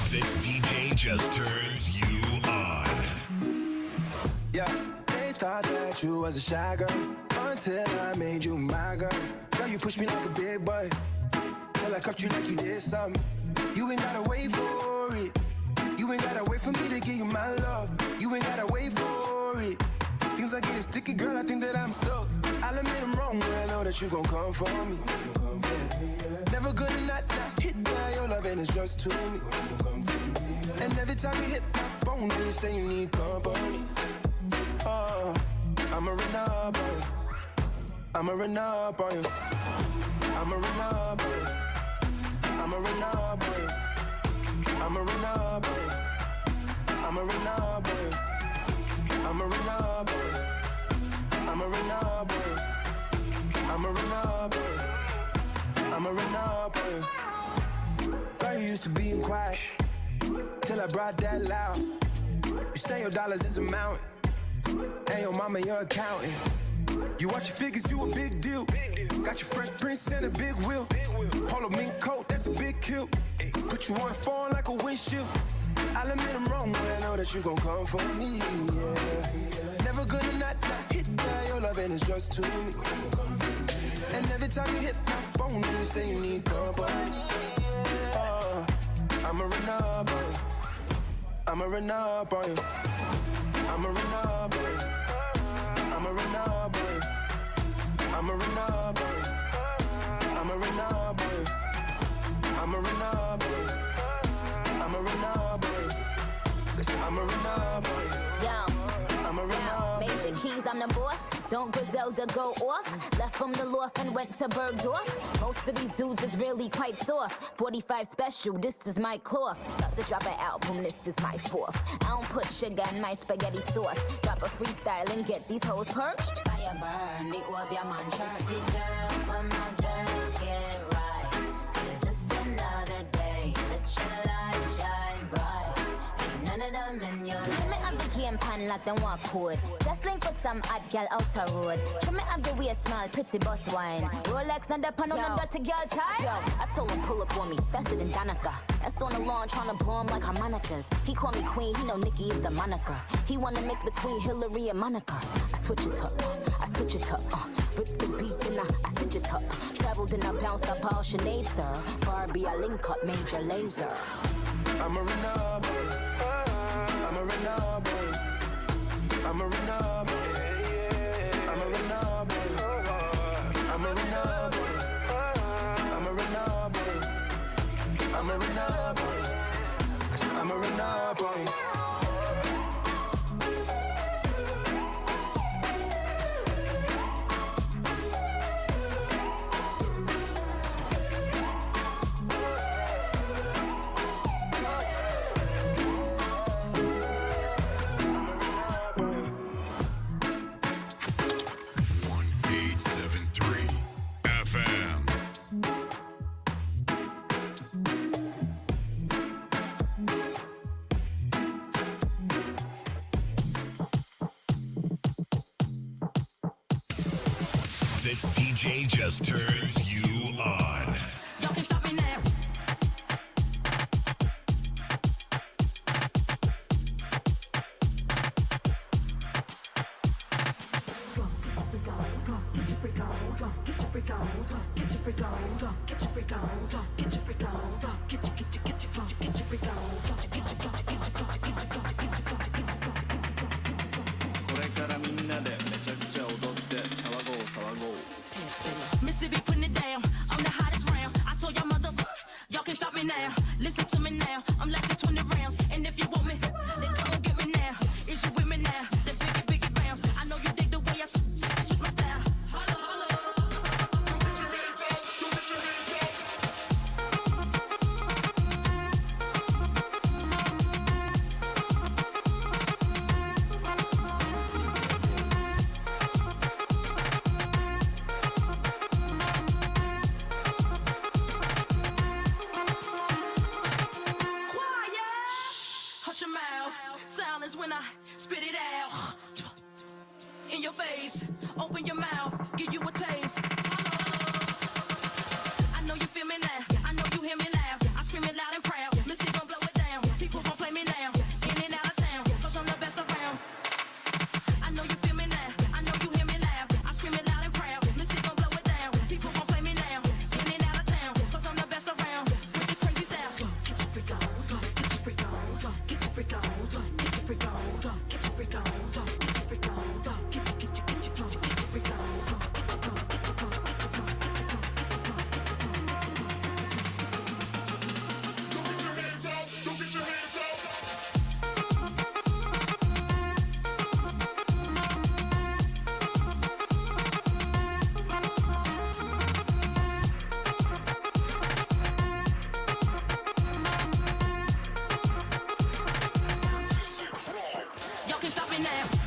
This DJ just turns you on. Yeah, they thought that you was a shy girl until I made you my girl. Girl, you pushed me like a big boy till I cuffed you like you did something. You ain't gotta wait for it. You ain't gotta wait for me to give you my love. You ain't gotta wait for it. Things are getting sticky, girl, I think that I'm stuck. I'll admit I'm wrong, but I know that you gon' come for me. Yeah. Never gonna not hit by your love and it's just to me. And every time you hit my phone, you say you need company. Oh, I'ma run up on you. I'ma run up on you. I'ma run up on you. I'ma run up on you. I'ma run up on you. I'ma run up on you. I'ma run up on you. I'ma run up on you. I'ma run up on you. I'ma run up on you. Girl, you used to being quiet till I brought that loud. You say your dollars is a mountain, and your mama your accountant. You watch your figures, you a big deal. Got your Fresh Prince and a big wheel. Polo mink coat, that's a big kill. Put you on the phone like a windshield. I'll admit I'm wrong, but I know that you gon' come for me. Yeah. Never gonna not hit by your love and it's just to me. And every time you hit my phone, you say you need company. Oh, I'ma run up on you. I'ma run up on you. I'ma run up on you. I'ma run up on you. I'ma run up on you. I'ma run up on you. I'ma run up on you. I'ma run up on you. I'ma run up on you. I'ma run up on you. Major keys, I'm the boss. Don't Griselda go off? Left from the loft and went to Bergdorf. Most of these dudes is really quite soft. 45 special, this is my cloth. About to drop an album, this is my fourth. I don't put sugar in my spaghetti sauce. Drop a freestyle and get these hoes perched. Fire burn, the orb your man Jersey girls, when my girls get right. 'Cause it's another day, let your light shine bright. Ain't none of them in your life. Trim it up the game pan like them walk code. Just link with some hot gal outer road. Trim it up the waist small, pretty boss wine. Rolex, not that pan on the dirty girl tie. Yo, I told him pull up on me, faster than Danica. That's on the lawn trying to blow him like harmonicas. He call me queen, he know Nikki is the moniker. He wanna mix between Hillary and Monica. I switch it up, I switch it up, rip the beat and I stitch it up. Traveled and I bounced up all Sinead, sir. Barbie, I link up Major Lazer. I'ma run up on you. I'ma run up on you. I'ma run up on you. I'ma run up on you. I'ma run up on you. I'ma run up on you. I'ma run up on you. I'ma run up on you. FM. This DJ just turns you on. Y'all can stop me now. Mississippi putting it down. I'm the hottest round. I told y'all mother, y'all can stop me now. Listen to me now. I'm lasting 20 rounds. And if you want me, then come on get me now. Is you with me now? The biggie bounce. I know you dig the way I switch my style. Holla, holla. Move with your DJs. Move with your DJs. spit it out. In your face, open your mouth, give you a taste. I know you feel me now, I know you hear me loud. I scream it loud and proud, Missy gon' blow it down. People gon' play me now, in and out of town, cause I'm the best around. I know you feel me now, I know you hear me loud. I scream it loud and proud, Missy gon' blow it down. People gon' play me now, in and out of town, cause I'm the best around. With the crazy style, go get your freak on, go get your freak on, go get your freak on, go get your freak on, go get your freak on, go get your freak on, go get your freak on, go get your freak on, go. Y'all can stop it now.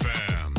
FM.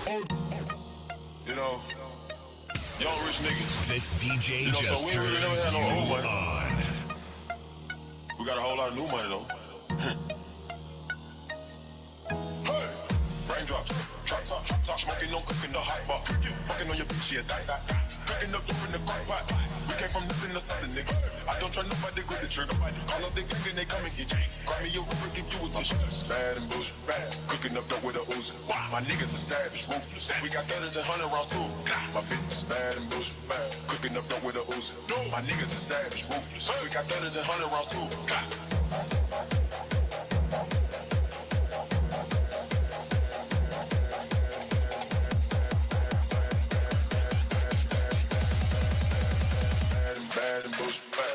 You know, young rich niggas. This DJ You know, just so we turns really never had no old you money. on. We got a whole lot of new money though. Hey, raindrops, drop top, smoking on cooking the hot pot, fucking on your bitch, yeah, that. Cooking up dope in the crock pot. We came from nothing to something, nigga. I don't try nobody, grip the trigger. Call up the gang and they come and get you. Grab me a river, give you a tissue. Bad and bullshit, bad. Cooking up dope with a Uzi. My niggas are savage, ruthless. We got 30s and 100 rounds too. My bitch is bad and bullshit, bad. Cooking up dope with a Uzi. My niggas are savage, ruthless. We got 30s and 100 rounds too. Bad and bullshit, bad.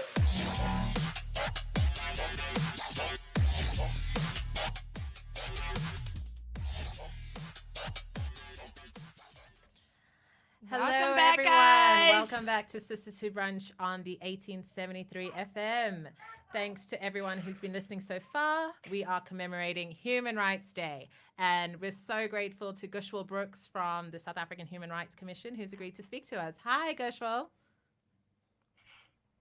Hello, Welcome back, everyone. guys. Welcome back to Sisters Who Brunch on the 1873 FM. Thanks to everyone who's been listening so far. We are commemorating Human Rights Day, and we're so grateful to Gushwal Brooks from the South African Human Rights Commission, who's agreed to speak to us. Hi, Gushwal.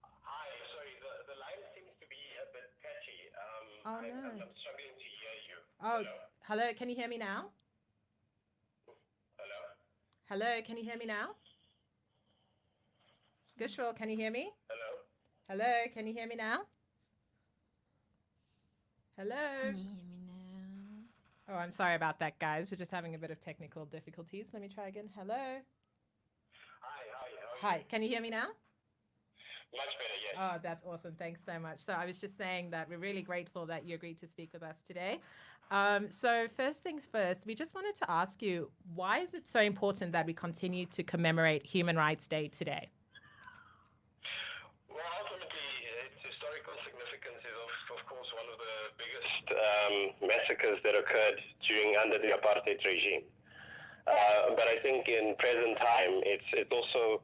Hi, sorry, the line seems to be a bit patchy. Oh, no. I'm struggling to hear you. Oh, hello. Can you hear me now? Hello, can you hear me now? Gushwal, can you hear me? Hello, can you hear me now? Hello? Can you hear me now? Oh, I'm sorry about that, guys. We're just having a bit of technical difficulties. Let me try again. Hello? Hi, can you hear me now? Much better, yes. Oh, that's awesome. Thanks so much. So I was just saying that we're really grateful that you agreed to speak with us today. So first things first, we just wanted to ask you, why is it so important that we continue to commemorate Human Rights Day today? Well, ultimately, its historical significance is, of course, one of the biggest massacres that occurred under the apartheid regime. But I think in present time, it's also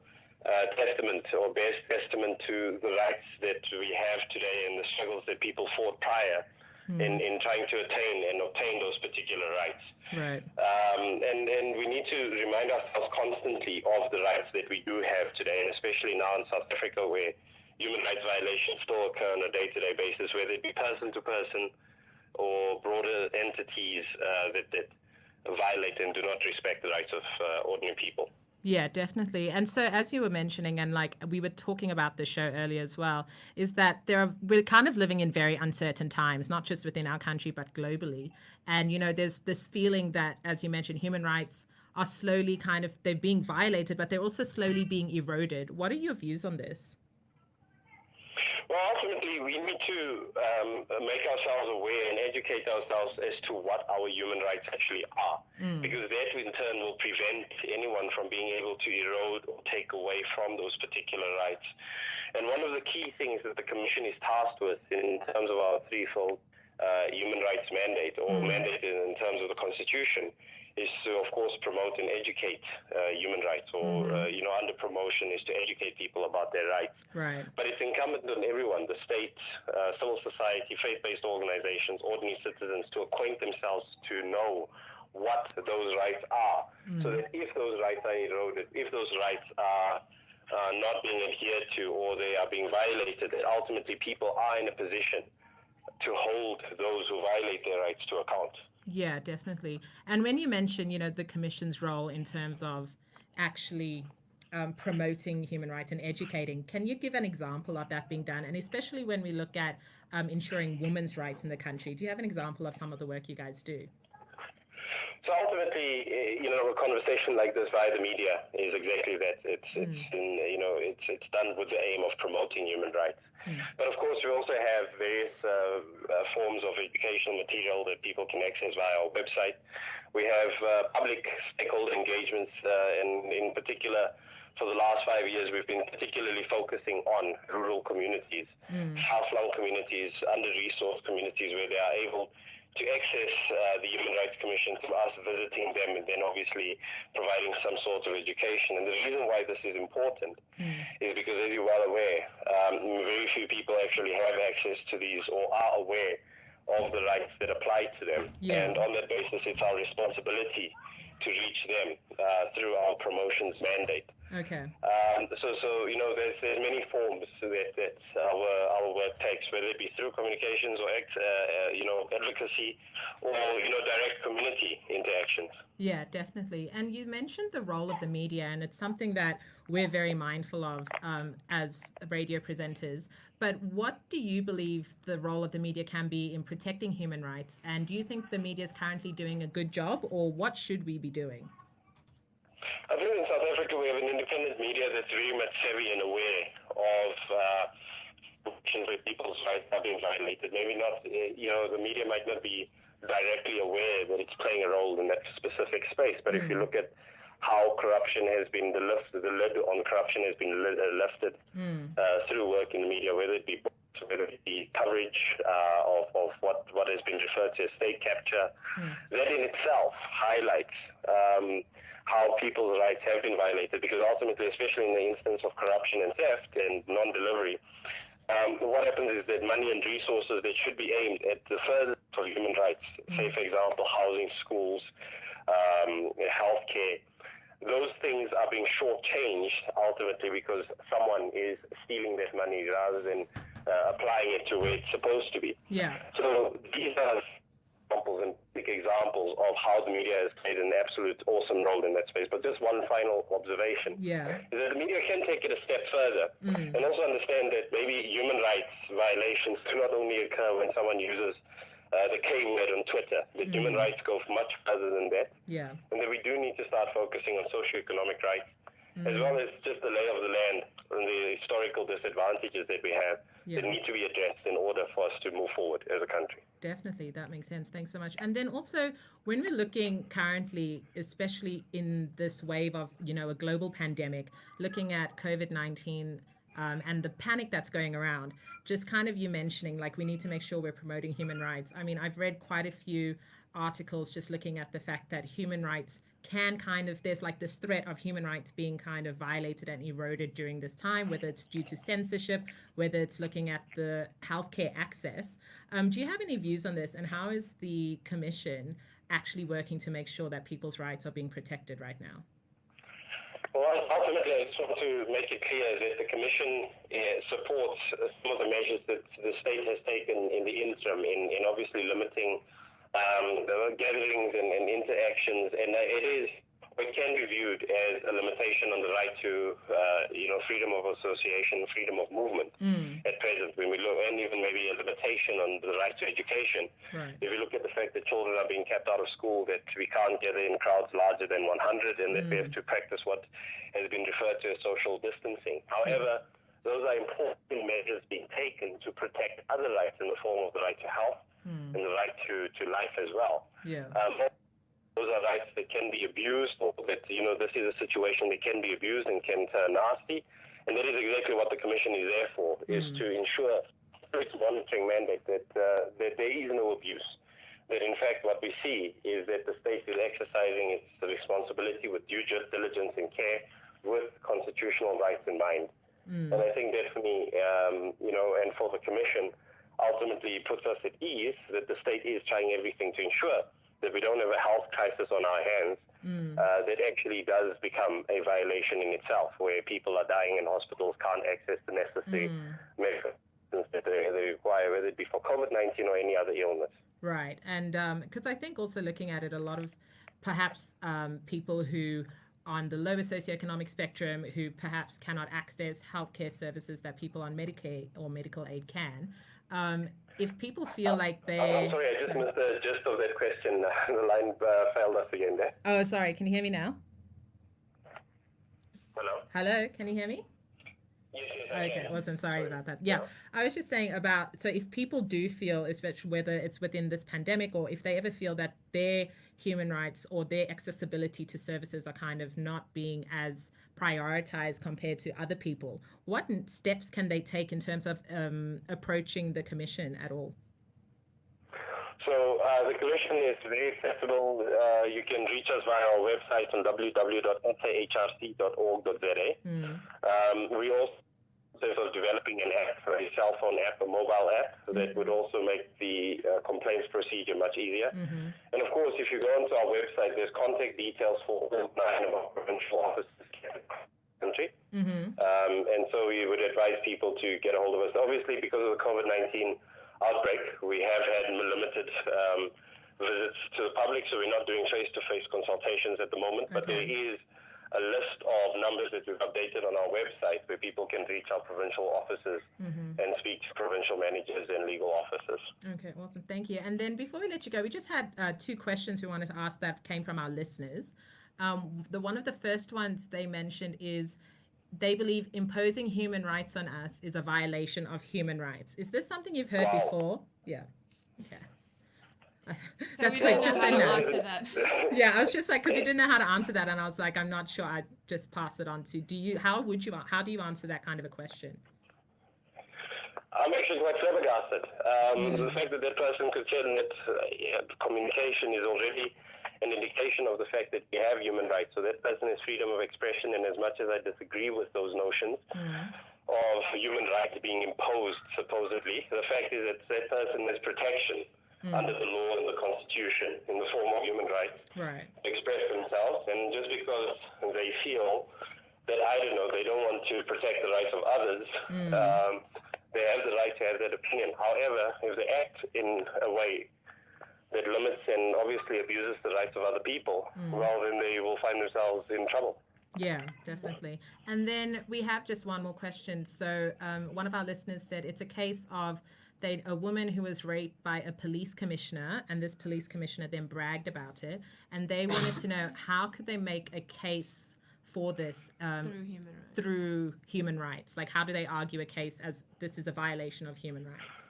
testament or bears testament to the rights that we have today and the struggles that people fought prior in trying to attain and obtain those particular rights. Right. And we need to remind ourselves constantly of the rights that we do have today, and especially now in South Africa where human rights violations still occur on a day-to-day basis, whether it be person to person or broader entities that violate and do not respect the rights of ordinary people. Yeah, definitely. And so as you were mentioning, and like we were talking about the show earlier as well, is that we're kind of living in very uncertain times, not just within our country, but globally. And, you know, there's this feeling that, as you mentioned, human rights are slowly they're being violated, but they're also slowly being eroded. What are your views on this? Well, ultimately, we need to make ourselves aware and educate ourselves as to what our human rights actually are, because that in turn will prevent anyone from being able to erode or take away from those particular rights. And one of the key things that the Commission is tasked with in terms of our threefold human rights mandate, or mandate in terms of the Constitution, is to, of course, promote and educate human rights, or, under promotion is to educate people about their rights. Right. But it's incumbent on everyone, the state, civil society, faith-based organizations, ordinary citizens, to acquaint themselves to know what those rights are, so that if those rights are eroded, if those rights are not being adhered to, or they are being violated, that ultimately people are in a position to hold those who violate their rights to account. Yeah, definitely. And when you mention, the Commission's role in terms of actually promoting human rights and educating, can you give an example of that being done? And especially when we look at ensuring women's rights in the country, do you have an example of some of the work you guys do? So ultimately, a conversation like this via the media is exactly that. It's done with the aim of promoting human rights. But of course, we also have various forms of educational material that people can access via our website. We have public stakeholder engagements, and in particular, for the last 5 years, we've been particularly focusing on rural communities, far-flung communities, under-resourced communities, where they are able to access the Human Rights Commission through us visiting them and then obviously providing some sort of education. And the reason why this is important is because, as you're well aware, very few people actually have access to these or are aware of the rights that apply to them. Yeah. And on that basis, it's our responsibility to to reach them through our promotions mandate. Okay. So you know, there's many forms that our work takes, whether it be through communications or advocacy, or direct community interactions. Yeah, definitely. And you mentioned the role of the media, and it's something that we're very mindful of as radio presenters. But what do you believe the role of the media can be in protecting human rights? And do you think the media is currently doing a good job, or what should we be doing? I think in South Africa we have an independent media that's very much savvy and aware of where people's rights are being violated. Maybe not, the media might not be directly aware that it's playing a role in that specific space. But if you look at how corruption has been, the lid on corruption has been lifted through work in the media, whether it be books, whether it be coverage of what has been referred to as state capture, that in itself highlights how people's rights have been violated, because ultimately, especially in the instance of corruption and theft and non-delivery, what happens is that money and resources that should be aimed at the further of human rights, say for example housing, schools, healthcare, those things are being shortchanged ultimately because someone is stealing that money rather than applying it to where it's supposed to be. Yeah. So these are examples and big examples of how the media has played an absolute awesome role in that space. But just one final observation is that the media can take it a step further and also understand that maybe human rights violations do not only occur when someone uses the K word on Twitter. That human rights go much further than that. Yeah. And that we do need to start focusing on socioeconomic rights as well as just the lay of the land and the historical disadvantages that we have that need to be addressed in order for us to move forward as a country. Definitely, that makes sense. Thanks so much. And then also, when we're looking currently, especially in this wave of, a global pandemic, looking at COVID-19 and the panic that's going around, just kind of you mentioning, like, we need to make sure we're promoting human rights. I mean, I've read quite a few articles just looking at the fact that human rights can there's like this threat of human rights being kind of violated and eroded during this time, whether it's due to censorship, whether it's looking at the healthcare access. Do you have any views on this, and how is the Commission actually working to make sure that people's rights are being protected right now? Well, ultimately, I just want to make it clear that the Commission supports some of the measures that the state has taken in the interim in obviously limiting the gatherings and interactions, and it can be viewed as a limitation on the right to, freedom of association, freedom of movement at present. When we look, and even maybe a limitation on the right to education. Right. If you look at the fact that children are being kept out of school, that we can't gather in crowds larger than 100, and that we have to practice what has been referred to as social distancing. However, those are important measures being taken to protect other rights in the form of the right to health and the right to life as well. Yeah. Those are rights that can be abused, or that, this is a situation that can be abused and can turn nasty. And that is exactly what the Commission is there for, is to ensure through its monitoring mandate that there is no abuse. That in fact what we see is that the state is exercising its responsibility with due diligence and care with constitutional rights in mind. And I think definitely, and for the Commission, ultimately puts us at ease that the state is trying everything to ensure that we don't have a health crisis on our hands that actually does become a violation in itself, where people are dying and hospitals can't access the necessary medical assistance that they require, whether it be for COVID-19 or any other illness. Right. And because I think also looking at it, a lot of perhaps people who on the lower socioeconomic spectrum who perhaps cannot access healthcare services that people on Medicaid or medical aid can, if people feel like they... I'm sorry, I just missed the gist of that question. The line failed us again there. Oh, sorry. Can you hear me now? Hello? Hello, can you hear me? Yes, Okay, awesome. Sorry about that. Yeah, I was just saying about, so if people do feel, especially whether it's within this pandemic or if they ever feel that their human rights or their accessibility to services are kind of not being as prioritized compared to other people, what steps can they take in terms of approaching the Commission at all? So the Commission is very accessible. You can reach us via our website on www.sahrc.org.za. We also of developing an app, a cell phone app, a mobile app, that would also make the complaints procedure much easier. And of course, if you go onto our website, there's contact details for all 9 of our provincial offices in the country. And so we would advise people to get a hold of us. Obviously, because of the COVID-19 outbreak, we have had limited visits to the public, so we're not doing face-to-face consultations at the moment, but there is a list of numbers that we've updated on our website where people can reach our provincial offices and speak to provincial managers and legal officers. Okay, awesome. Thank you. And then before we let you go, we just had 2 questions we wanted to ask that came from our listeners. One of the first ones they mentioned is they believe imposing human rights on us is a violation of human rights. Is this something you've heard before? Yeah. Okay. So That's we quick. don't Just know how say to no. answer that. Yeah, I was just like, because you didn't know how to answer that, and I was like, I'm not sure. I'd just pass it on to. How do you answer that kind of a question? I'm actually quite flabbergasted. The fact that that person could say that communication is already an indication of the fact that we have human rights. So that person has freedom of expression, and as much as I disagree with those notions of human rights being imposed, supposedly, the fact is that that person has protection under the law and the Constitution in the form of human rights to express themselves. And just because they feel that, I don't know, they don't want to protect the rights of others, they have the right to have that opinion. However, if they act in a way that limits and obviously abuses the rights of other people, well, then they will find themselves in trouble. Yeah, definitely. And then we have just one more question. So one of our listeners said it's a case of a woman who was raped by a police commissioner, and this police commissioner then bragged about it, and they wanted to know how could they make a case for this through human rights? Like, how do they argue a case as this is a violation of human rights?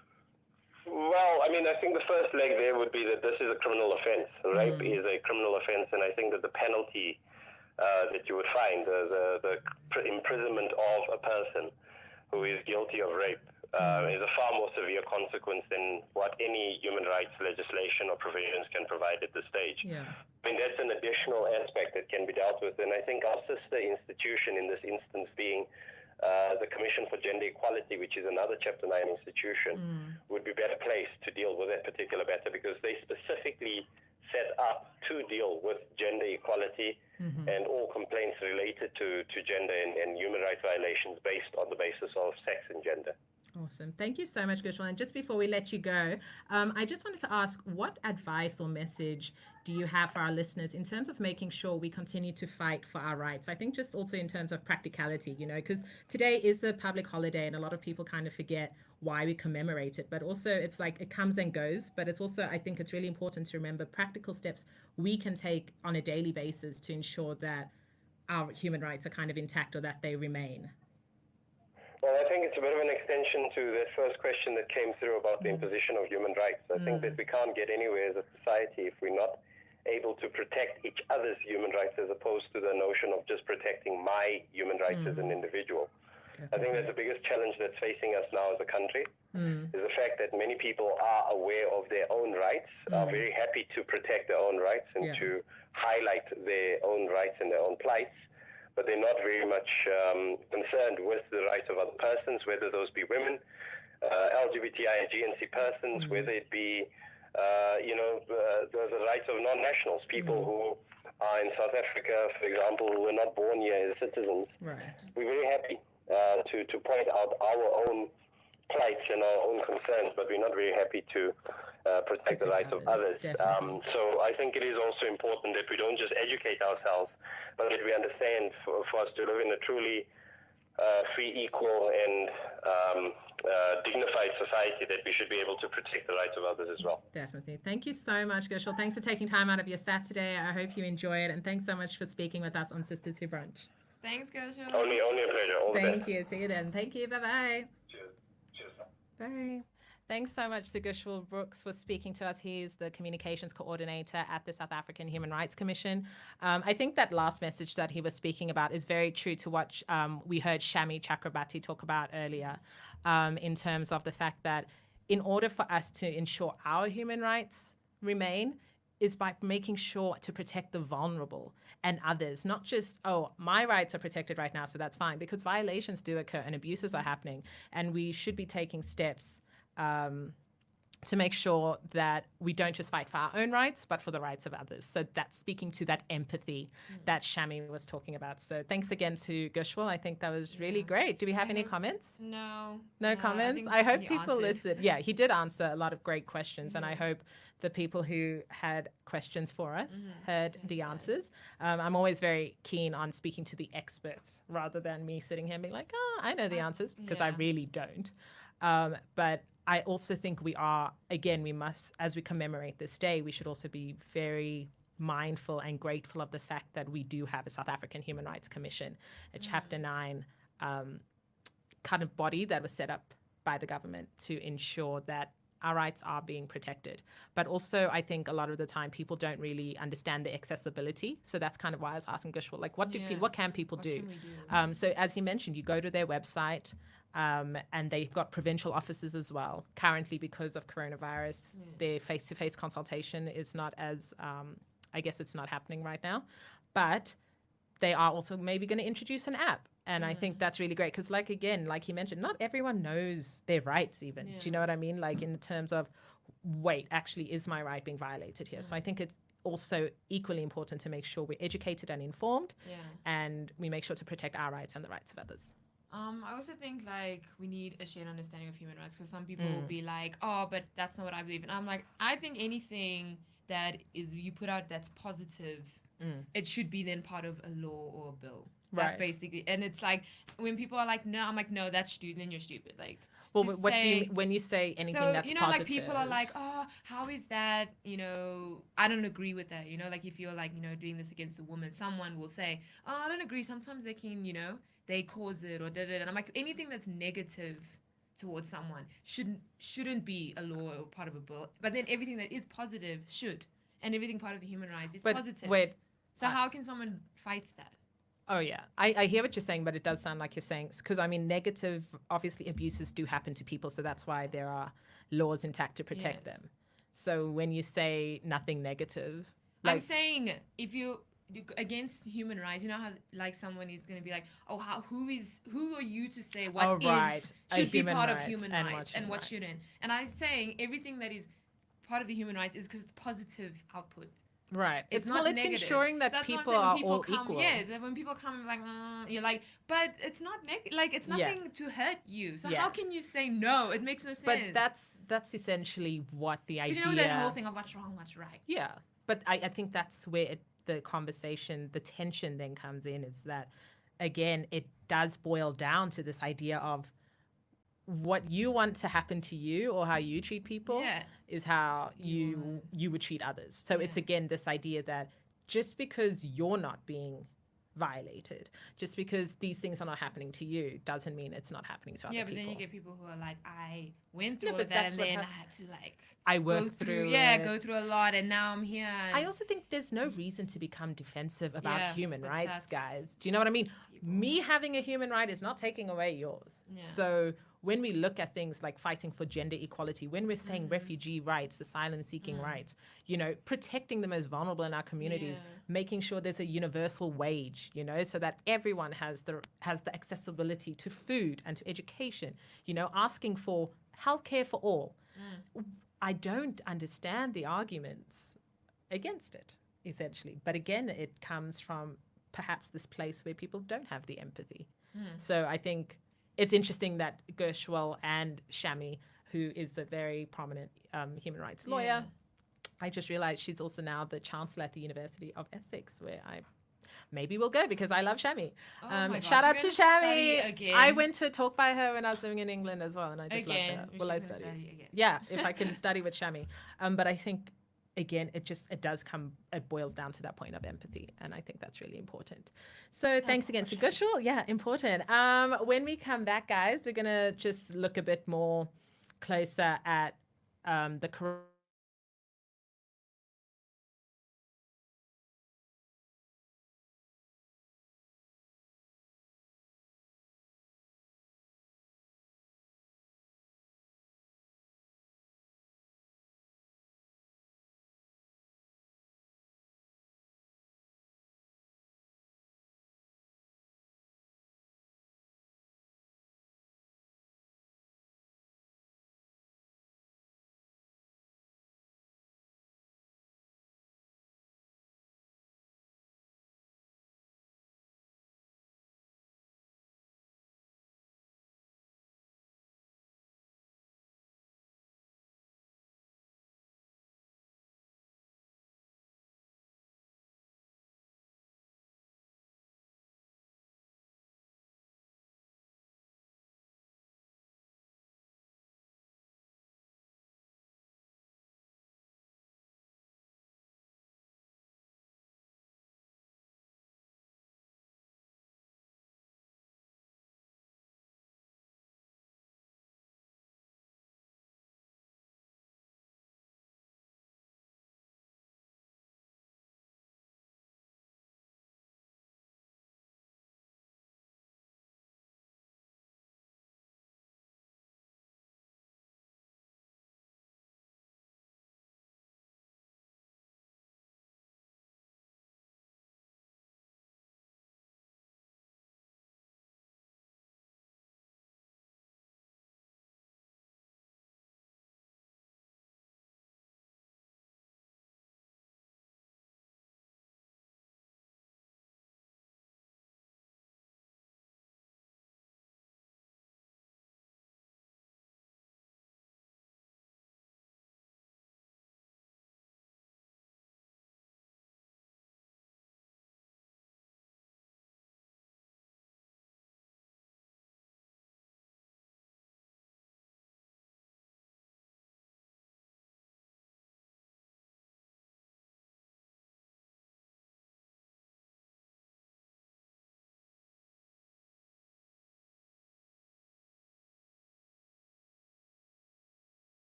Well, I mean, I think the first leg there would be that this is a criminal offense. Rape is a criminal offense, and I think that the penalty that you would find, the imprisonment of a person who is guilty of rape, is a far more severe consequence than what any human rights legislation or provisions can provide at this stage. I mean, that's an additional aspect that can be dealt with, and I think our sister institution in this instance being the Commission for Gender Equality, which is another Chapter 9 institution, would be better placed to deal with that particular matter, because they specifically set up to deal with gender equality and all complaints related to gender and human rights violations based on the basis of sex and gender. Awesome. Thank you so much, Gushal. And just before we let you go, I just wanted to ask, what advice or message do you have for our listeners in terms of making sure we continue to fight for our rights? I think just also in terms of practicality, because today is a public holiday and a lot of people kind of forget why we commemorate it. But also it's like it comes and goes. But it's also, I think it's really important to remember practical steps we can take on a daily basis to ensure that our human rights are kind of intact or that they remain. Well, I think it's a bit of an extension to the first question that came through about the imposition of human rights. I think that we can't get anywhere as a society if we're not able to protect each other's human rights as opposed to the notion of just protecting my human rights as an individual. I think that's the biggest challenge that's facing us now as a country, is the fact that many people are aware of their own rights, are very happy to protect their own rights and to highlight their own rights and their own plights, but they're not very much concerned with the rights of other persons, whether those be women, LGBTI and GNC persons, whether it be, the rights of non-nationals, people who are in South Africa, for example, who were not born here as citizens. We're very happy to point out our own plights and our own concerns, but we're not very happy to protect the rights of others. So I think it is also important that we don't just educate ourselves, but that we understand for us to live in a truly free, equal, and dignified society, that we should be able to protect the rights of others as well. Definitely. Thank you so much, Gushal. Thanks for taking time out of your Saturday. I hope you enjoy it, and thanks so much for speaking with us on Sisters Who Brunch. Thanks, Gushal. Only a pleasure. All the best. Thank you. See you then. Thank you. Bye-bye. Cheers. Bye. Thanks so much to Gushal Brooks for speaking to us. He's the communications coordinator at the South African Human Rights Commission. I think that last message that he was speaking about is very true to what we heard Shami Chakrabarti talk about earlier, in terms of the fact that in order for us to ensure our human rights remain, is by making sure to protect the vulnerable and others, not just, oh, my rights are protected right now, so that's fine, because violations do occur and abuses are happening. And we should be taking steps to make sure that we don't just fight for our own rights, but for the rights of others. So that's speaking to that empathy that Shami was talking about. So thanks again to Gushwal. I think that was really great. Do we have any comments? No. No comments? I hope people listen. Yeah, he did answer a lot of great questions, and I hope the people who had questions for us heard the answers. I'm always very keen on speaking to the experts rather than me sitting here and being like, oh, I know the answers, because I really don't. But I also think we must, as we commemorate this day, we should also be very mindful and grateful of the fact that we do have a South African Human Rights Commission, a Chapter 9 kind of body that was set up by the government to ensure that our rights are being protected. But also, I think a lot of the time people don't really understand the accessibility. So that's kind of why I was asking Gushwal, like, what can people do? So as he mentioned, you go to their website, and they've got provincial offices as well. Currently, because of coronavirus, their face-to-face consultation is not as, I guess it's not happening right now. But they are also maybe going to introduce an app. And I think that's really great because, like he mentioned, not everyone knows their rights even. Do you know what I mean? Like in terms of, wait, actually, is my right being violated here? So I think it's also equally important to make sure we're educated and informed and we make sure to protect our rights and the rights of others. I also think like we need a shared understanding of human rights, because some people will be like, oh, but that's not what I believe in. I'm like, I think anything that is you put out that's positive, it should be then part of a law or a bill. That's basically, and it's like when people are like, no, I'm like, no, that's stupid. Then you're stupid. Like, well, what do you when you say anything that's positive? Like people are like, oh, how is that? I don't agree with that. Like if you're like, doing this against a woman, someone will say, oh, I don't agree. Sometimes they can, they cause it or da-da-da. And I'm like, anything that's negative towards someone shouldn't be a law or part of a bill. But then everything that is positive should, and everything part of the human rights is positive. So how can someone fight that? Oh, yeah. I hear what you're saying, but it does sound like you're saying, because I mean, negative, obviously abuses do happen to people. So that's why there are laws intact to protect them. So when you say nothing negative. I'm saying if you against human rights, how like someone is going to be like, oh, who are you to say what should be part of human rights and what shouldn't? And I'm saying everything that is part of the human rights is because it's positive output. Right. It's not negative. Ensuring that people are all equal. Yes, when people come like, you're like, but it's not like it's nothing to hurt you. So how can you say no? It makes no sense. But that's essentially what the idea. That whole thing of what's wrong, what's right. Yeah, but I think that's where the conversation, the tension then comes in. Is that again, it does boil down to this idea of what you want to happen to you or how you treat people is how you would treat others. So it's again this idea that just because you're not being violated, just because these things are not happening to you, doesn't mean it's not happening to other people. Yeah, but then you get people who are like, I went through all of that and then I had to go through a lot and now I'm here. I also think there's no reason to become defensive about human rights, guys. Do you know what I mean? Me having a human right is not taking away yours. Yeah. So when we look at things like fighting for gender equality, when we're saying refugee rights, asylum-seeking rights, protecting the most vulnerable in our communities, making sure there's a universal wage, so that everyone has the accessibility to food and to education, asking for healthcare for all. I don't understand the arguments against it, essentially. But again, it comes from perhaps this place where people don't have the empathy. So I think it's interesting that Gushwal and Shami, who is a very prominent human rights lawyer, I just realized she's also now the chancellor at the University of Essex, where I maybe will go because I love Shami. Shout out to Shami. I went to a talk by her when I was living in England as well, and I just loved her. Will I study? Yeah, if I can study with Shami. But I think, again, it boils down to that point of empathy. And I think that's really important. So thanks again to Gushwal. Yeah, important. When we come back, guys, we're going to just look a bit more closer at the